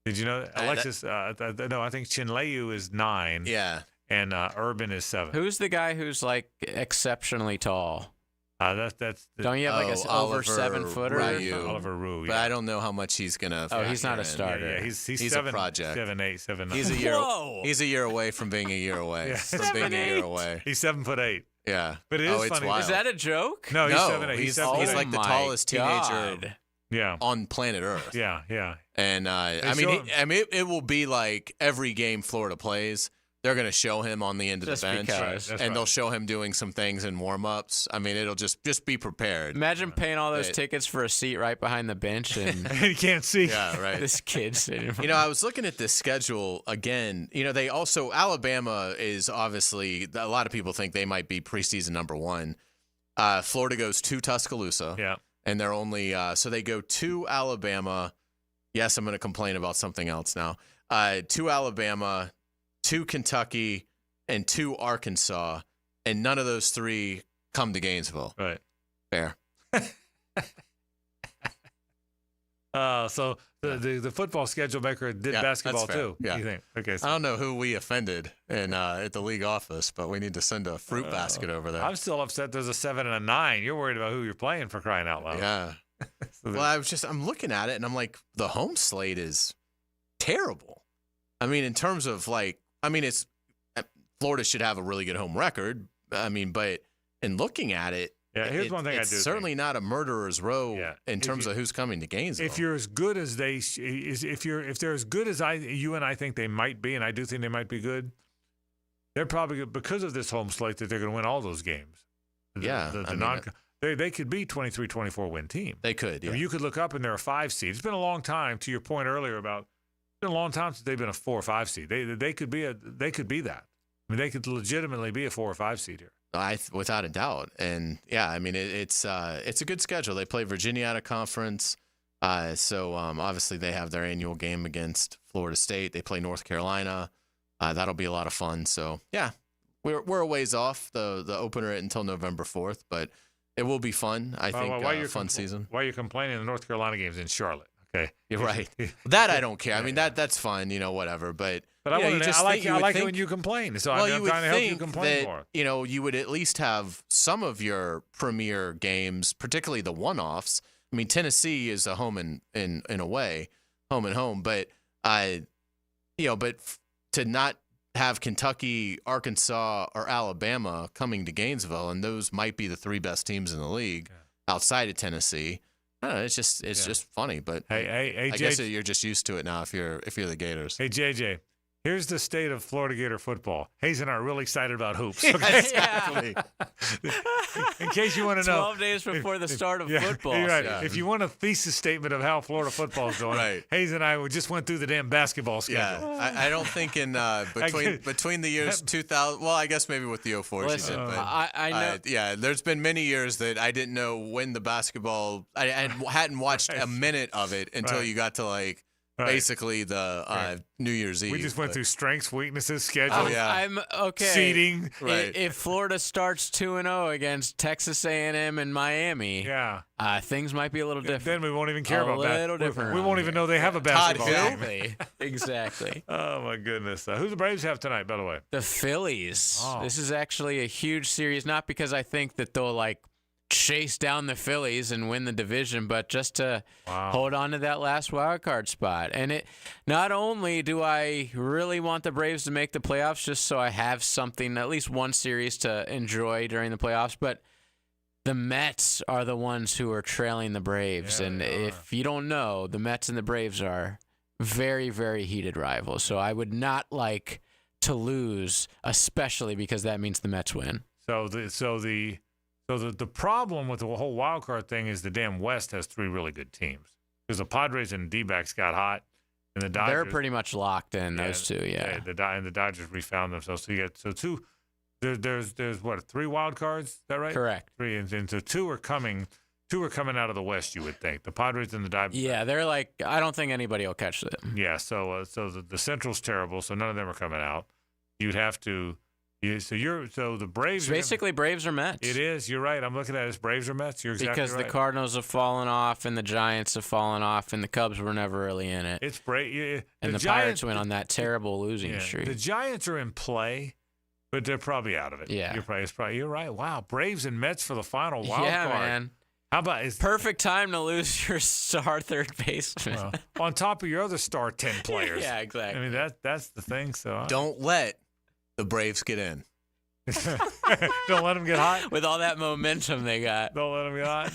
Did you know Alexis? No, I think Chinleyu is 9. Yeah. And Urban is 7. Who's the guy who's like exceptionally tall? Don't you have like a over 7-footer? Oliver Rue. But I don't know how much he's gonna. He's not a starter. Yeah, he's 7, a project. 7, 8, 7, 9. He's a year. Whoa. He's a year away from being a year away. From being a year away. He's 7'8". Yeah. But it is funny. Is that a joke? No, he's 7'8". He's like the tallest teenager. Yeah. On planet Earth. Yeah. And it will be like every game Florida plays. they're going to show him on the end of Just the bench, because. and they'll show him doing some things in warm-ups. I mean, it'll just be prepared. Imagine paying all those tickets for a seat right behind the bench and you can't see. Yeah, right. this kid sitting. You know, I was looking at this schedule again. You know, they also Alabama is obviously a lot of people think they might be preseason number one. Florida goes to Tuscaloosa. Yeah. And they're only so they go to Alabama. Yes, I'm going to complain about something else now. To Alabama, to Kentucky, and to Arkansas, and none of those three come to Gainesville. Right. Fair. So the football schedule maker did basketball too. Yeah. You think? Okay. So. I don't know who we offended in at the league office, but we need to send a fruit basket over there. I'm still upset. There's a 7 and a 9. You're worried about who you're playing, for crying out loud. Yeah. Well, I'm looking at it and I'm like, the home slate is terrible. I mean, in terms of it's Florida should have a really good home record. I mean, but in looking at it, here's one thing I do. It's certainly not a murderer's row in terms of who's coming to Gainesville. If you're as good as if they're as good as you and I think they might be, and I do think they might be good, they're probably because of this home slate that they're going to win all those games. They could be 23-24 win team. They could. Yeah. I mean, you could look up and they're a 5 seed. It's been a long time. To your point earlier about it's been a long time since they've been a 4 or 5 seed. They could be that. I mean, they could legitimately be a 4 or 5 seed here. Without a doubt. And yeah, I mean, it's a good schedule. They play Virginia out of conference. So obviously they have their annual game against Florida State. They play North Carolina. That'll be a lot of fun. So yeah, we're a ways off the opener until November 4th, but it will be fun. I think fun season. Why are you complaining? The North Carolina game's in Charlotte. Okay. You're right. That I don't care. I mean, that's fine, whatever. But I like it when you complain. So I'm trying to help you complain more. You would at least have some of your premier games, particularly the one-offs. I mean, Tennessee is a home and away, home and home. But to not have Kentucky, Arkansas, or Alabama coming to Gainesville, and those might be the 3 best teams in the league outside of Tennessee. I don't know, it's just funny, but hey, I guess you're just used to it now if you're the Gators. Hey, JJ, here's the state of Florida Gator football. Hays and I are really excited about hoops. Okay? Exactly. In case you want to know. 12 days before the start of football. Right. Yeah. If you want a thesis statement of how Florida football is going, right. Hays and I just went through the damn basketball schedule. Yeah, I don't think in between the years 2000, well, I guess maybe with the 04 she did, but I know. there's been many years that I didn't know when the basketball, I hadn't watched a minute of it until you got to basically the New Year's Eve. We just went through strengths, weaknesses, schedule. I'm okay. Seeding. Right. If Florida starts 2-0 against Texas A&M and Miami, things might be a little different. Then we won't even care about that. A little different. We won't even know they have a basketball game. Exactly. Oh my goodness. Who the Braves have tonight, by the way? The Phillies. Oh. This is actually a huge series, not because I think that they'll chase down the Phillies and win the division, but just to hold on to that last wild card spot. And it not only do I really want the Braves to make the playoffs just so I have something, at least one series to enjoy during the playoffs, but the Mets are the ones who are trailing the Braves. And if you don't know, the Mets and the Braves are very, very heated rivals. So I would not like to lose, especially because that means the Mets win. So the problem with the whole wild card thing is the damn West has 3 really good teams. Because the Padres and D-backs got hot, and the Dodgers. They're pretty much locked in, those two, and the Dodgers refound themselves. So you get 2. There's what, 3 wild cards? Is that right? Correct. 3, and so 2 are coming. 2 are coming out of the West, you would think. The Padres and the Dodgers. Yeah, they're I don't think anybody will catch them. Yeah, so the Central's terrible, so none of them are coming out. You'd have to. So the Braves. So basically, Braves or Mets. It is. You're right. I'm looking at it as Braves or Mets. You're exactly right. Because the Cardinals have fallen off, and the Giants have fallen off, and the Cubs were never really in it. It's Braves. And the Pirates went on that terrible losing streak. The Giants are in play, but they're probably out of it. Yeah. You're right. Wow. Braves and Mets for the final wild card. Yeah, man. How about perfect time to lose your star third baseman on top of your other star 10 players? Yeah, exactly. I mean that's the thing. So don't let the Braves get in. Don't let them get hot. With all that momentum they got. Don't let them get hot.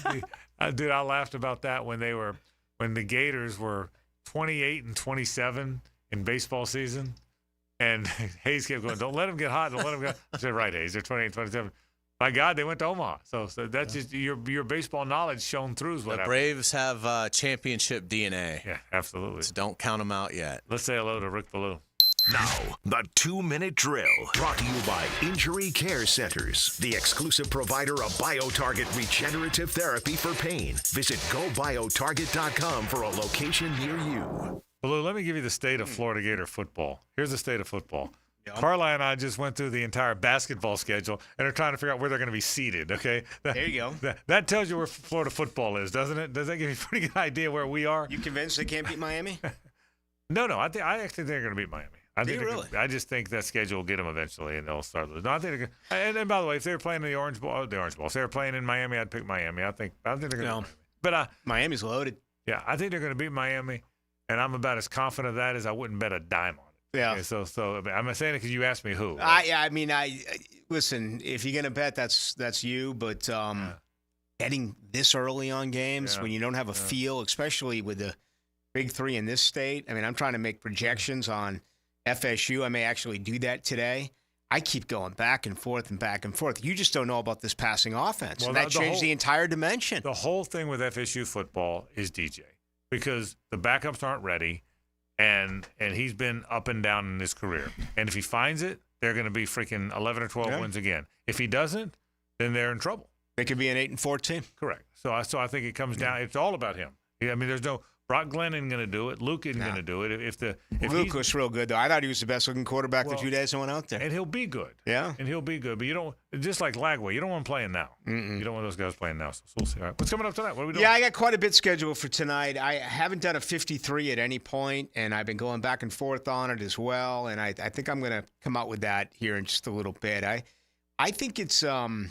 Dude, I laughed about that when the Gators were 28-27 in baseball season, And Hays kept going, don't let them get hot. Don't let them get. I said, right, Hays. They're 28, 27. My God, they went to Omaha. So that's just your baseball knowledge shown through is what The Braves have championship DNA. Yeah, absolutely. So don't count them out yet. Let's say hello to Rick Ballou. Now, the 2-minute drill, brought to you by Injury Care Centers, the exclusive provider of BioTarget regenerative therapy for pain. Visit GoBioTarget.com for a location near you. Ballou, let me give you the state of Florida Gator football. Here's the state of football. Carlyon and I just went through the entire basketball schedule and are trying to figure out where they're going to be seated, okay? There you go. That tells you where Florida football is, doesn't it? Does that give you a pretty good idea where we are? You convinced they can't beat Miami? No. I actually think they're going to beat Miami. Really? I just think that schedule will get them eventually, and they'll start losing. No, I think they're and by the way, if they were playing in the Orange Bowl, if they were playing in Miami, I'd pick Miami. I think they're going to beat Miami. But Miami's loaded. Yeah, I think they're going to beat Miami, and I'm about as confident of that as I wouldn't bet a dime on it. Yeah. Okay, so I'm saying it because you asked me who. I listen. If you're going to bet, that's you. But betting this early on games when you don't have a feel, especially with the big three in this state. I mean, I'm trying to make projections on FSU. I may actually do that today. I keep going back and forth and back and forth. You just don't know about this passing offense. Well, and that changed the entire dimension. The whole thing with FSU football is DJ because the backups aren't ready, and he's been up and down in his career. And if he finds it, they're going to be freaking 11 or 12 wins again. If he doesn't, then they're in trouble. They could be an 8-4 team. Correct. So I think it comes down. It's all about him. I mean, there's no Brock Glenn isn't going to do it. Luke isn't going to do it. If Luke was real good though, I thought he was the best looking quarterback the 2 days I went out there. And he'll be good. Yeah. And he'll be good. But you don't just like Lagway. You don't want him playing now. You don't want those guys playing now. So we'll see. All right. What's coming up tonight? What are we doing? Yeah, I got quite a bit scheduled for tonight. I haven't done a 53 at any point, and I've been going back and forth on it as well. And I think I'm going to come out with that here in just a little bit. I think it's when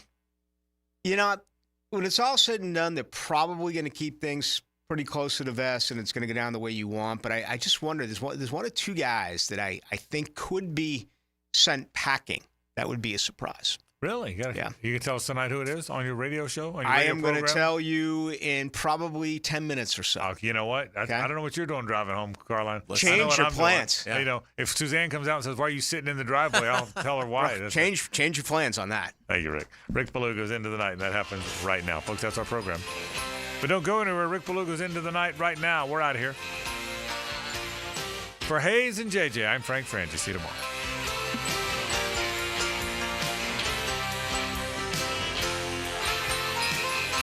it's all said and done, they're probably going to keep things pretty close to the vest, and it's going to go down the way you want. But I just wonder, there's one or two guys that I think could be sent packing. That would be a surprise. Really? You can tell us tonight who it is on your radio show? I am going to tell you in probably 10 minutes or so. Oh, you know what? I don't know what you're doing driving home, Carlyon. Change your plans. Yeah. If Suzanne comes out and says, why are you sitting in the driveway? I'll tell her why. Change your plans on that. Thank you, Rick. Rick Ballou goes into the night, and that happens right now. Folks, that's our program. But don't go anywhere. Rick Ballou goes into the night right now. We're out of here. For Hays and JJ, I'm Frank Frangie. See you tomorrow.